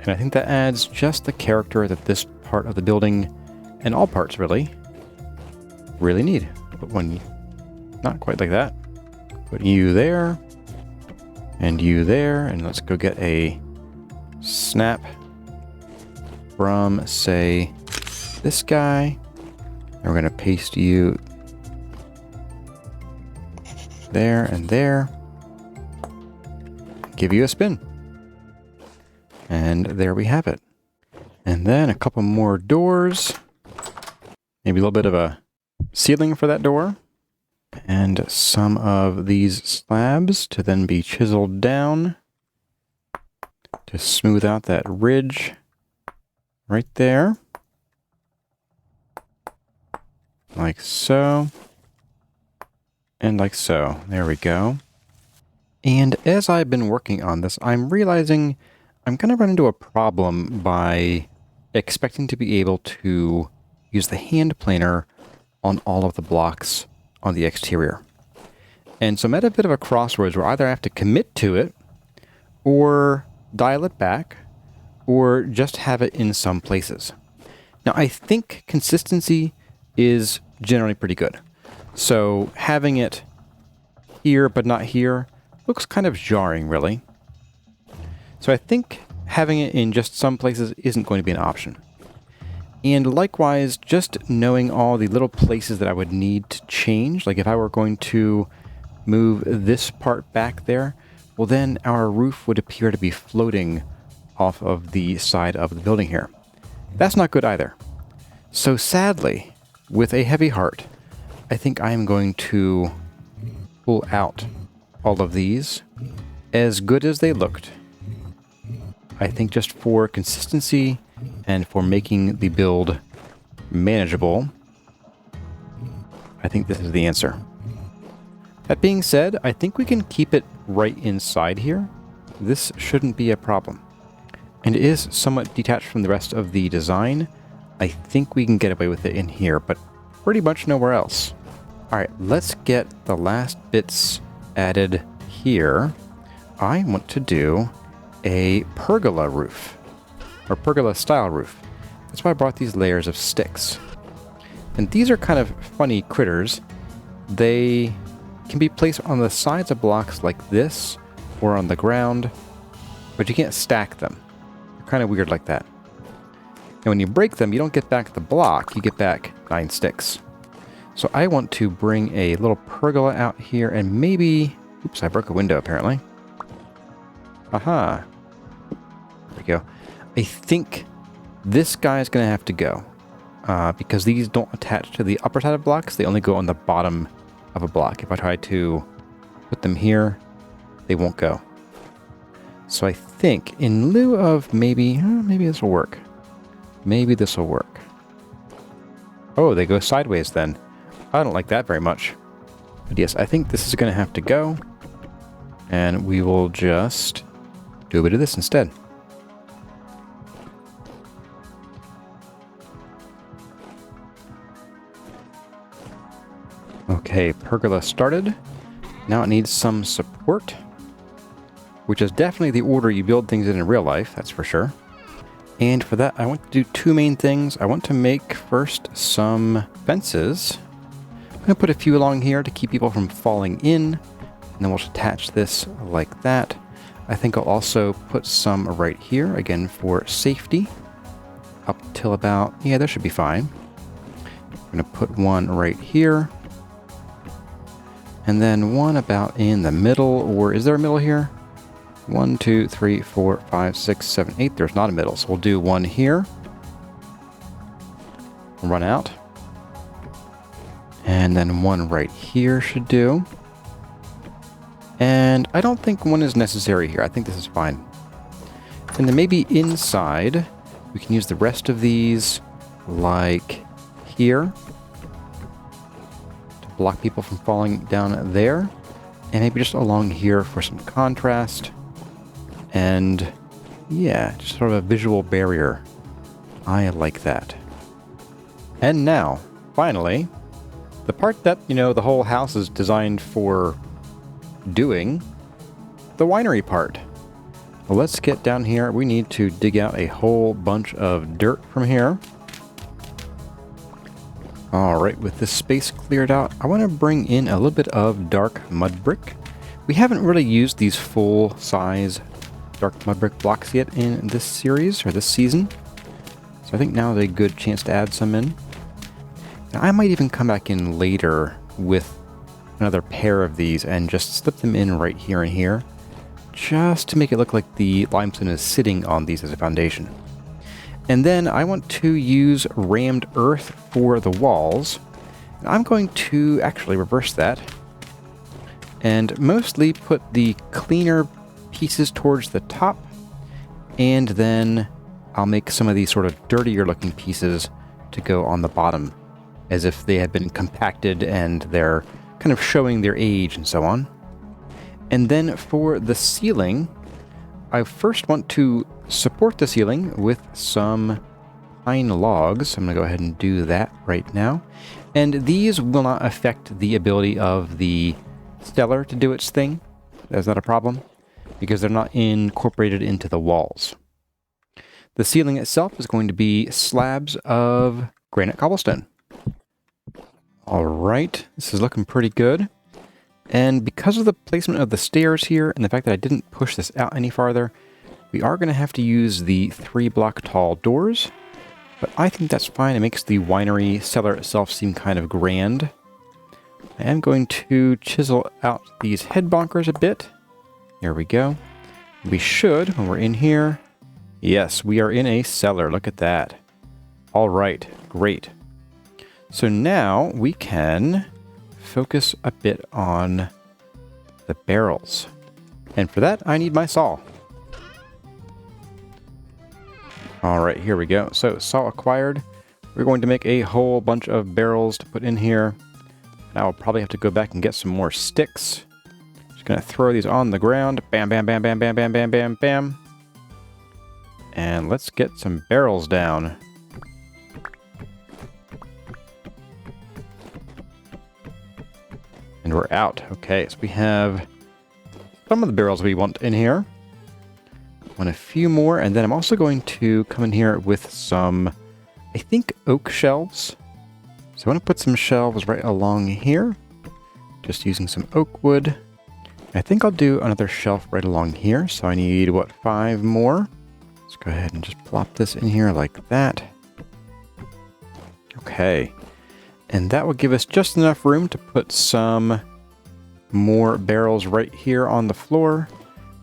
And I think that adds just the character that this part of the building, and all parts really need. Put one, not quite like that. Put you there. And you there, and let's go get a snap from, say, this guy. And we're going to paste you there and there. Give you a spin. And there we have it. And then a couple more doors. Maybe a little bit of a ceiling for that door. And some of these slabs to then be chiseled down to smooth out that ridge right there. Like so. And like so. There we go. And as I've been working on this, I'm realizing I'm going to run into a problem by expecting to be able to use the hand planer on all of the blocks on the exterior. And so I'm at a bit of a crossroads where either I have to commit to it or dial it back or just have it in some places. Now I think consistency is generally pretty good. So having it here but not here looks kind of jarring, really. So I think having it in just some places isn't going to be an option. And likewise, just knowing all the little places that I would need to change, like if I were going to move this part back there, well then our roof would appear to be floating off of the side of the building here. That's not good either. So sadly, with a heavy heart, I think I am going to pull out all of these, as good as they looked. I think just for consistency and for making the build manageable, I think this is the answer. That being said, I think we can keep it right inside here. This shouldn't be a problem. And it is somewhat detached from the rest of the design. I think we can get away with it in here, but pretty much nowhere else. Alright, let's get the last bits added here. I want to do a pergola roof, or pergola style roof. That's why I brought these layers of sticks. And these are kind of funny critters. They can be placed on the sides of blocks like this, or on the ground, but you can't stack them. They're kind of weird like that. And when you break them, you don't get back the block, you get back 9 sticks. So I want to bring a little pergola out here and maybe... Oops, I broke a window apparently. Aha. There we go. I think this guy is going to have to go. Because these don't attach to the upper side of blocks. They only go on the bottom of a block. If I try to put them here, they won't go. So I think in lieu of maybe this will work. Maybe this will work. Oh, they go sideways then. I don't like that very much. But yes, I think this is going to have to go. And we will just do a bit of this instead. Okay, pergola started. Now it needs some support, which is definitely the order you build things in real life, that's for sure. And for that, I want to do 2 main things. I want to make first some fences. I'm going to put a few along here to keep people from falling in, and then we'll attach this like that. I think I'll also put some right here, again for safety, up till about, yeah, that should be fine. I'm going to put one right here. And then one about in the middle, or is there a middle here? 1, 2, 3, 4, 5, 6, 7, 8. There's not a middle, so we'll do one here. Run out. And then one right here should do. And I don't think one is necessary here. I think this is fine. And then maybe inside, we can use the rest of these like here. Block people from falling down there, and maybe just along here for some contrast, and yeah, just sort of a visual barrier. I like that. And now, finally, the part that, you know, the whole house is designed for doing, the winery part. Well, let's get down here. We need to dig out a whole bunch of dirt from here. Alright, with this space cleared out, I want to bring in a little bit of dark mud brick. We haven't really used these full-size dark mud brick blocks yet in this series, or this season. So I think now is a good chance to add some in. Now, I might even come back in later with another pair of these and just slip them in right here and here, just to make it look like the limestone is sitting on these as a foundation. And then I want to use rammed earth for the walls. I'm going to actually reverse that and mostly put the cleaner pieces towards the top, and then I'll make some of these sort of dirtier looking pieces to go on the bottom, as if they have been compacted and they're kind of showing their age and so on. And then for the ceiling, I first want to support the ceiling with some pine logs. I'm going to go ahead and do that right now. And these will not affect the ability of the stellar to do its thing. That's not a problem, because they're not incorporated into the walls. The ceiling itself is going to be slabs of granite cobblestone. All right, this is looking pretty good. And because of the placement of the stairs here and the fact that I didn't push this out any farther, we are going to have to use the 3-block tall doors. But I think that's fine. It makes the winery cellar itself seem kind of grand. I am going to chisel out these head bonkers a bit. There we go. We should, when we're in here... Yes, we are in a cellar. Look at that. All right, great. So now we can focus a bit on the barrels. And for that, I need my saw. All right, here we go. So saw acquired. We're going to make a whole bunch of barrels to put in here. Now I'll probably have to go back and get some more sticks. Just gonna throw these on the ground. Bam, bam, bam, bam, bam, bam, bam, bam, bam. And let's get some barrels down. And we're out. Okay, so we have some of the barrels we want in here. Want a few more, and then I'm also going to come in here with some, I think, oak shelves. So I want to put some shelves right along here, just using some oak wood. I think I'll do another shelf right along here. So I need, what, 5 more? Let's go ahead and just plop this in here like that. Okay. And that will give us just enough room to put some more barrels right here on the floor.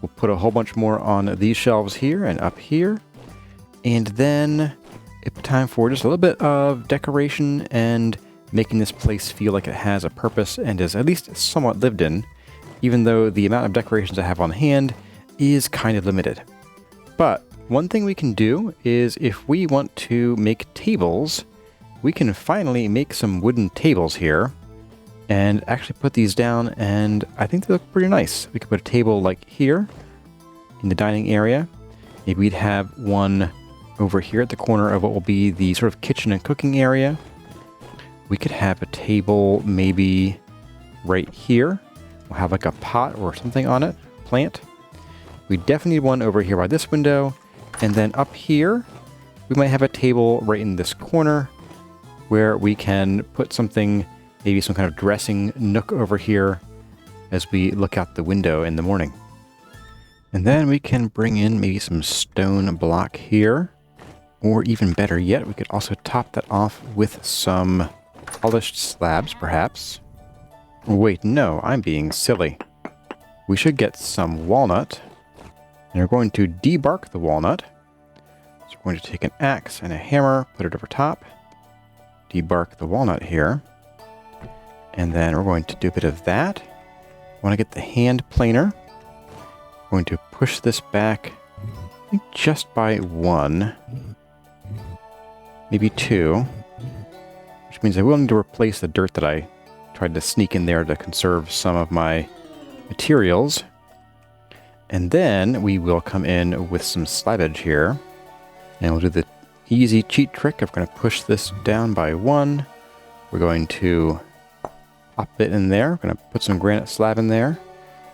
We'll put a whole bunch more on these shelves here and up here. And then it's time for just a little bit of decoration and making this place feel like it has a purpose and is at least somewhat lived in, even though the amount of decorations I have on hand is kind of limited. But one thing we can do is, if we want to make tables, we can finally make some wooden tables here and actually put these down, and I think they look pretty nice. We could put a table like here in the dining area. Maybe we'd have one over here at the corner of what will be the sort of kitchen and cooking area. We could have a table maybe right here. We'll have like a pot or something on it, plant. We definitely need one over here by this window. And then up here, we might have a table right in this corner where we can put something, maybe some kind of dressing nook over here as we look out the window in the morning. And then we can bring in maybe some stone block here. Or even better yet, we could also top that off with some polished slabs, perhaps. Wait, no, I'm being silly. We should get some walnut. And we're going to debark the walnut. So we're going to take an axe and a hammer, put it over top. Debark the walnut here. And then we're going to do a bit of that. I want to get the hand planer. I'm going to push this back, I think just by 1. Maybe 2. Which means I will need to replace the dirt that I tried to sneak in there to conserve some of my materials. And then we will come in with some slabbage here. And we'll do the easy cheat trick of going to push this down by 1. We're going to pop it in there. We're going to put some granite slab in there.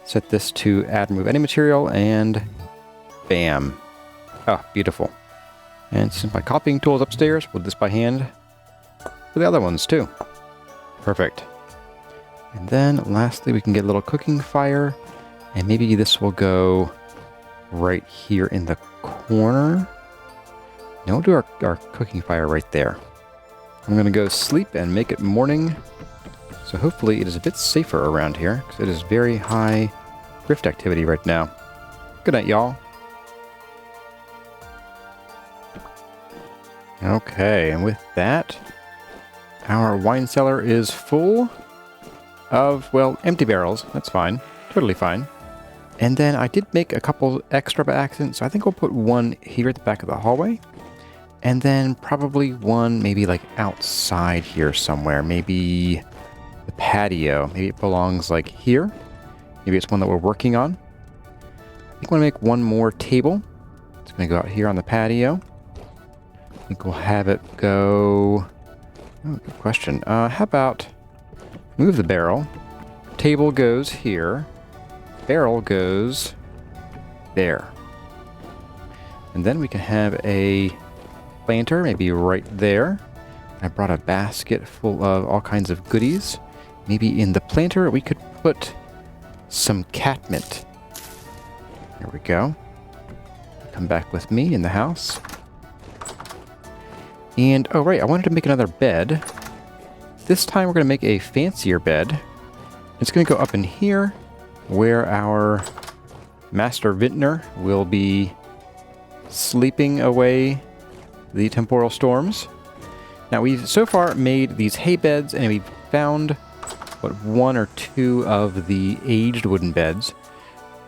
Set this to add remove any material, and bam. Oh, beautiful. And since my copying tool is upstairs, we'll do this by hand for the other ones too. Perfect. And then lastly, we can get a little cooking fire. And maybe this will go right here in the corner. Now we'll do our cooking fire right there. I'm going to go sleep and make it morning. So hopefully it is a bit safer around here, because it is very high rift activity right now. Good night, y'all. Okay, and with that, our wine cellar is full of, well, empty barrels. That's fine. Totally fine. And then I did make a couple extra by accident, so I think we'll put one here at the back of the hallway. And then probably one maybe like outside here somewhere. Maybe the patio. Maybe it belongs like here. Maybe it's one that we're working on. I think I want to make one more table. It's going to go out here on the patio. I think we'll have it go... Oh, good question. How about move the barrel. Table goes here. Barrel goes there. And then we can have a planter, maybe right there. I brought a basket full of all kinds of goodies. Maybe in the planter we could put some catmint. There we go. Come back with me in the house. And, oh right, I wanted to make another bed. This time we're going to make a fancier bed. It's going to go up in here where our master vintner will be sleeping away the temporal storms. Now we've so far made these hay beds, and we've found one or two of the aged wooden beds.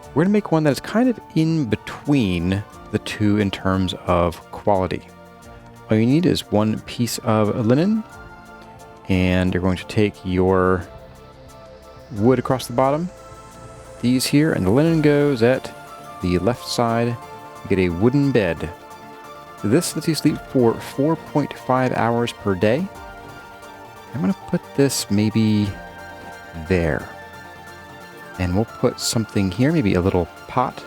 We're going to make one that is kind of in between the two in terms of quality. All you need is one piece of linen, and you're going to take your wood across the bottom, these here, and the linen goes at the left side. You get a wooden bed. This lets you sleep for 4.5 hours per day. I'm going to put this maybe there. And we'll put something here, maybe a little pot.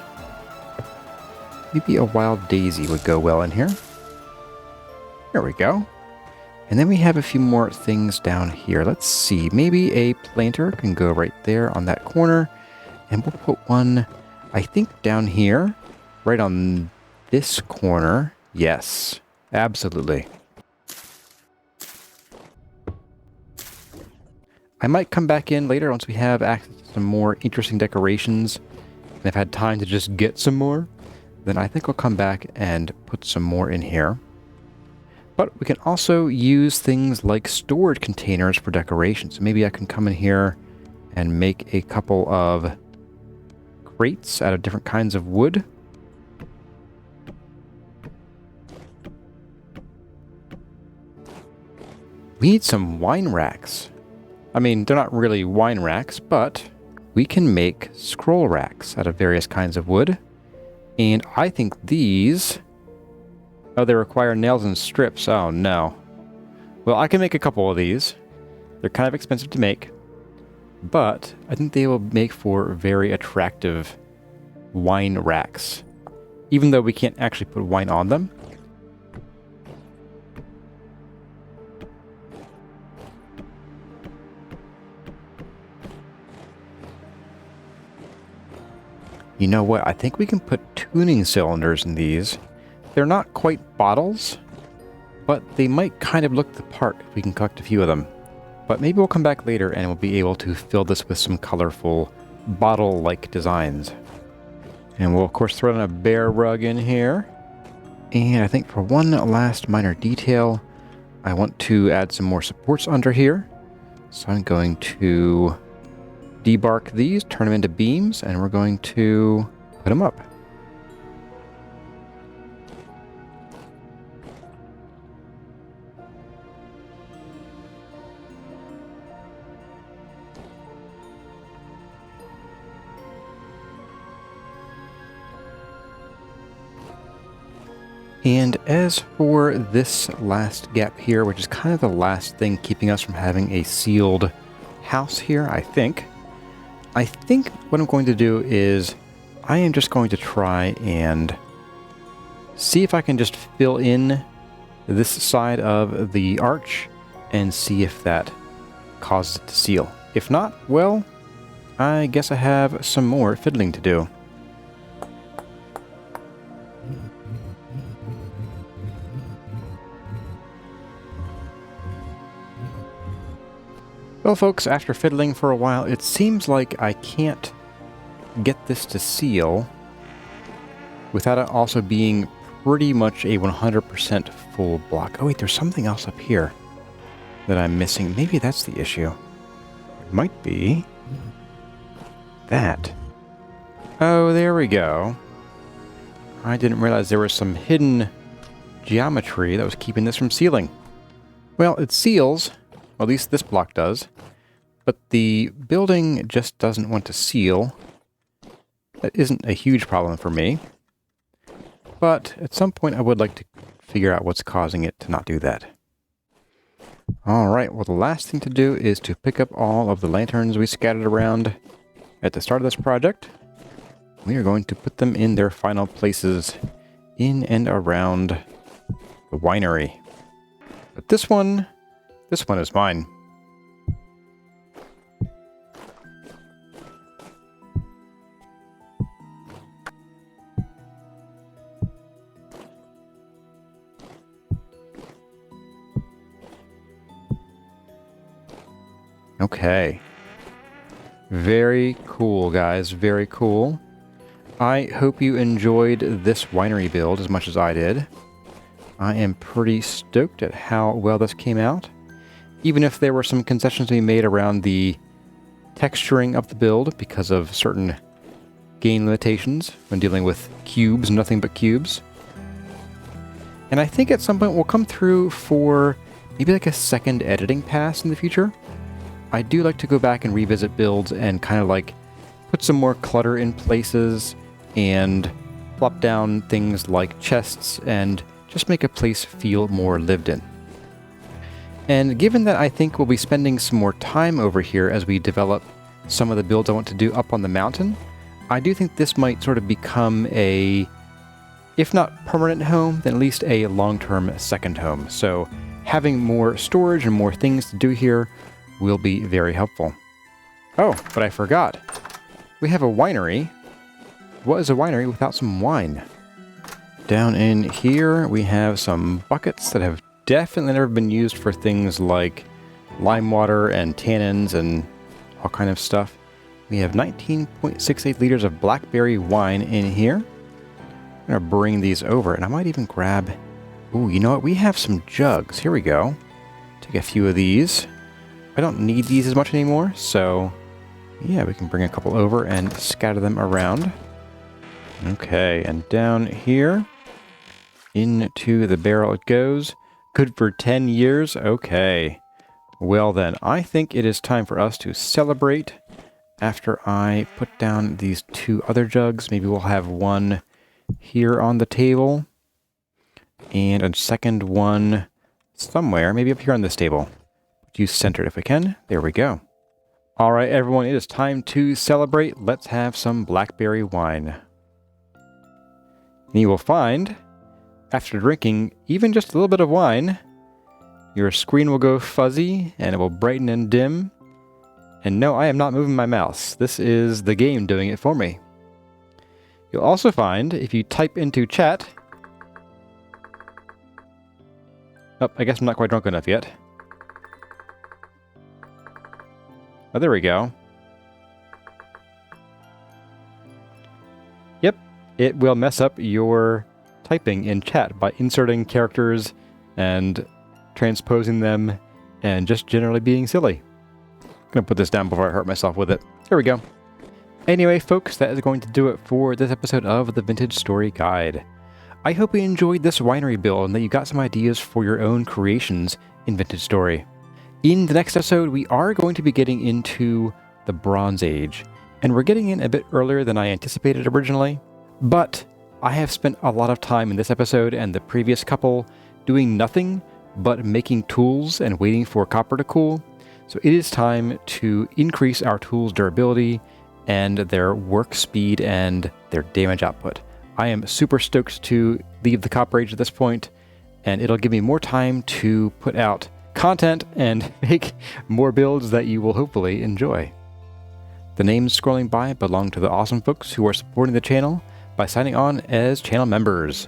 Maybe a wild daisy would go well in here. There we go. And then we have a few more things down here. Let's see, maybe a planter can go right there on that corner. And we'll put one, I think, down here, right on this corner. Yes, absolutely. I might come back in later once we have access to some more interesting decorations, and I've had time to just get some more. Then I think I'll come back and put some more in here. But we can also use things like storage containers for decoration. So maybe I can come in here and make a couple of crates out of different kinds of wood. We need some wine racks. I mean, they're not really wine racks, but we can make scroll racks out of various kinds of wood. And I think these... Oh, they require nails and strips. Oh, no. Well, I can make a couple of these. They're kind of expensive to make, but I think they will make for very attractive wine racks, even though we can't actually put wine on them. You know what? I think we can put tuning cylinders in these. They're not quite bottles, but they might kind of look the part if we can collect a few of them. But maybe we'll come back later and we'll be able to fill this with some colorful bottle-like designs. And we'll of course throw in a bear rug in here. And I think for one last minor detail, I want to add some more supports under here. So I'm going to debark these, turn them into beams, and we're going to put them up. And as for this last gap here, which is kind of the last thing keeping us from having a sealed house here, I think what I'm going to do is I am just going to try and see if I can just fill in this side of the arch and see if that causes it to seal. If not, well, I guess I have some more fiddling to do. Well, folks, after fiddling for a while, it seems like I can't get this to seal without it also being pretty much a 100% full block. Oh wait, there's something else up here that I'm missing. Maybe that's the issue. It might be that. Oh, there we go. I didn't realize there was some hidden geometry that was keeping this from sealing. Well, it seals, or at least this block does, but the building just doesn't want to seal. That isn't a huge problem for me, but at some point I would like to figure out what's causing it to not do that. Alright, well the last thing to do is to pick up all of the lanterns we scattered around at the start of this project. We are going to put them in their final places in and around the winery. But this one is mine. Okay. Very cool, guys. Very cool. I hope you enjoyed this winery build as much as I did. I am pretty stoked at how well this came out. Even if there were some concessions to be made around the texturing of the build because of certain gain limitations when dealing with cubes, nothing but cubes. And I think at some point we'll come through for maybe like a second editing pass in the future. I do like to go back and revisit builds and kind of like put some more clutter in places and plop down things like chests and just make a place feel more lived in. And given that I think we'll be spending some more time over here as we develop some of the builds I want to do up on the mountain, I do think this might sort of become a, if not permanent home, then at least a long-term second home. So having more storage and more things to do here will be very helpful. Oh, but I forgot. We have a winery. What is a winery without some wine? Down in here, we have some buckets that have definitely never been used for things like lime water and tannins and all kind of stuff. We have 19.68 liters of blackberry wine in here. I'm gonna bring these over, and I might even grab... Ooh, you know what? We have some jugs. Here we go. Take a few of these. I don't need these as much anymore, so yeah, we can bring a couple over and scatter them around. Okay, and down here, into the barrel it goes. Good for 10 years? Okay. Well then, I think it is time for us to celebrate after I put down these two other jugs. Maybe we'll have one here on the table, and a second one somewhere, maybe up here on this table. Use center if we can. There we go. All right, everyone, it is time to celebrate. Let's have some blackberry wine. And you will find, after drinking even just a little bit of wine, your screen will go fuzzy and it will brighten and dim. And no, I am not moving my mouse. This is the game doing it for me. You'll also find, if you type into chat... Oh, I guess I'm not quite drunk enough yet. Oh, there we go. Yep, it will mess up your typing in chat by inserting characters and transposing them and just generally being silly. I'm gonna put this down before I hurt myself with it. There we go. Anyway, folks, that is going to do it for this episode of the Vintage Story Guide. I hope you enjoyed this winery build and that you got some ideas for your own creations in Vintage Story. In the next episode, we are going to be getting into the Bronze Age, and we're getting in a bit earlier than I anticipated originally, but I have spent a lot of time in this episode and the previous couple doing nothing but making tools and waiting for copper to cool, so it is time to increase our tools' durability and their work speed and their damage output. I am super stoked to leave the Copper Age at this point, and it'll give me more time to put out content and make more builds that you will hopefully enjoy. The names scrolling by belong to the awesome folks who are supporting the channel by signing on as channel members.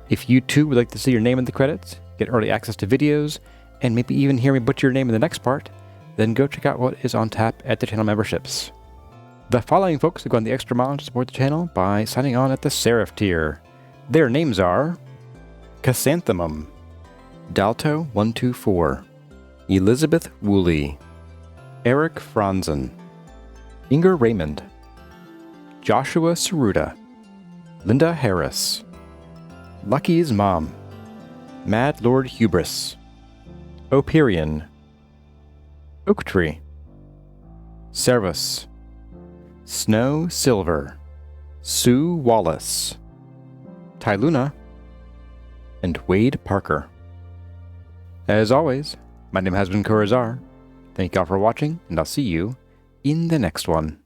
If you too would like to see your name in the credits, get early access to videos, and maybe even hear me butcher your name in the next part, then go check out what is on tap at the channel memberships. The following folks have gone the extra mile to support the channel by signing on at the Seraph tier. Their names are Chrysanthemum, Dalto124, Elizabeth Woolley, Eric Franzen, Inger Raymond, Joshua Saruda, Linda Harris, Lucky's Mom, Mad Lord Hubris, Operion, Oaktree, Servus, Snow Silver, Sue Wallace, Tyluna, and Wade Parker. As always, my name has been Corazar. Thank y'all for watching, and I'll see you in the next one.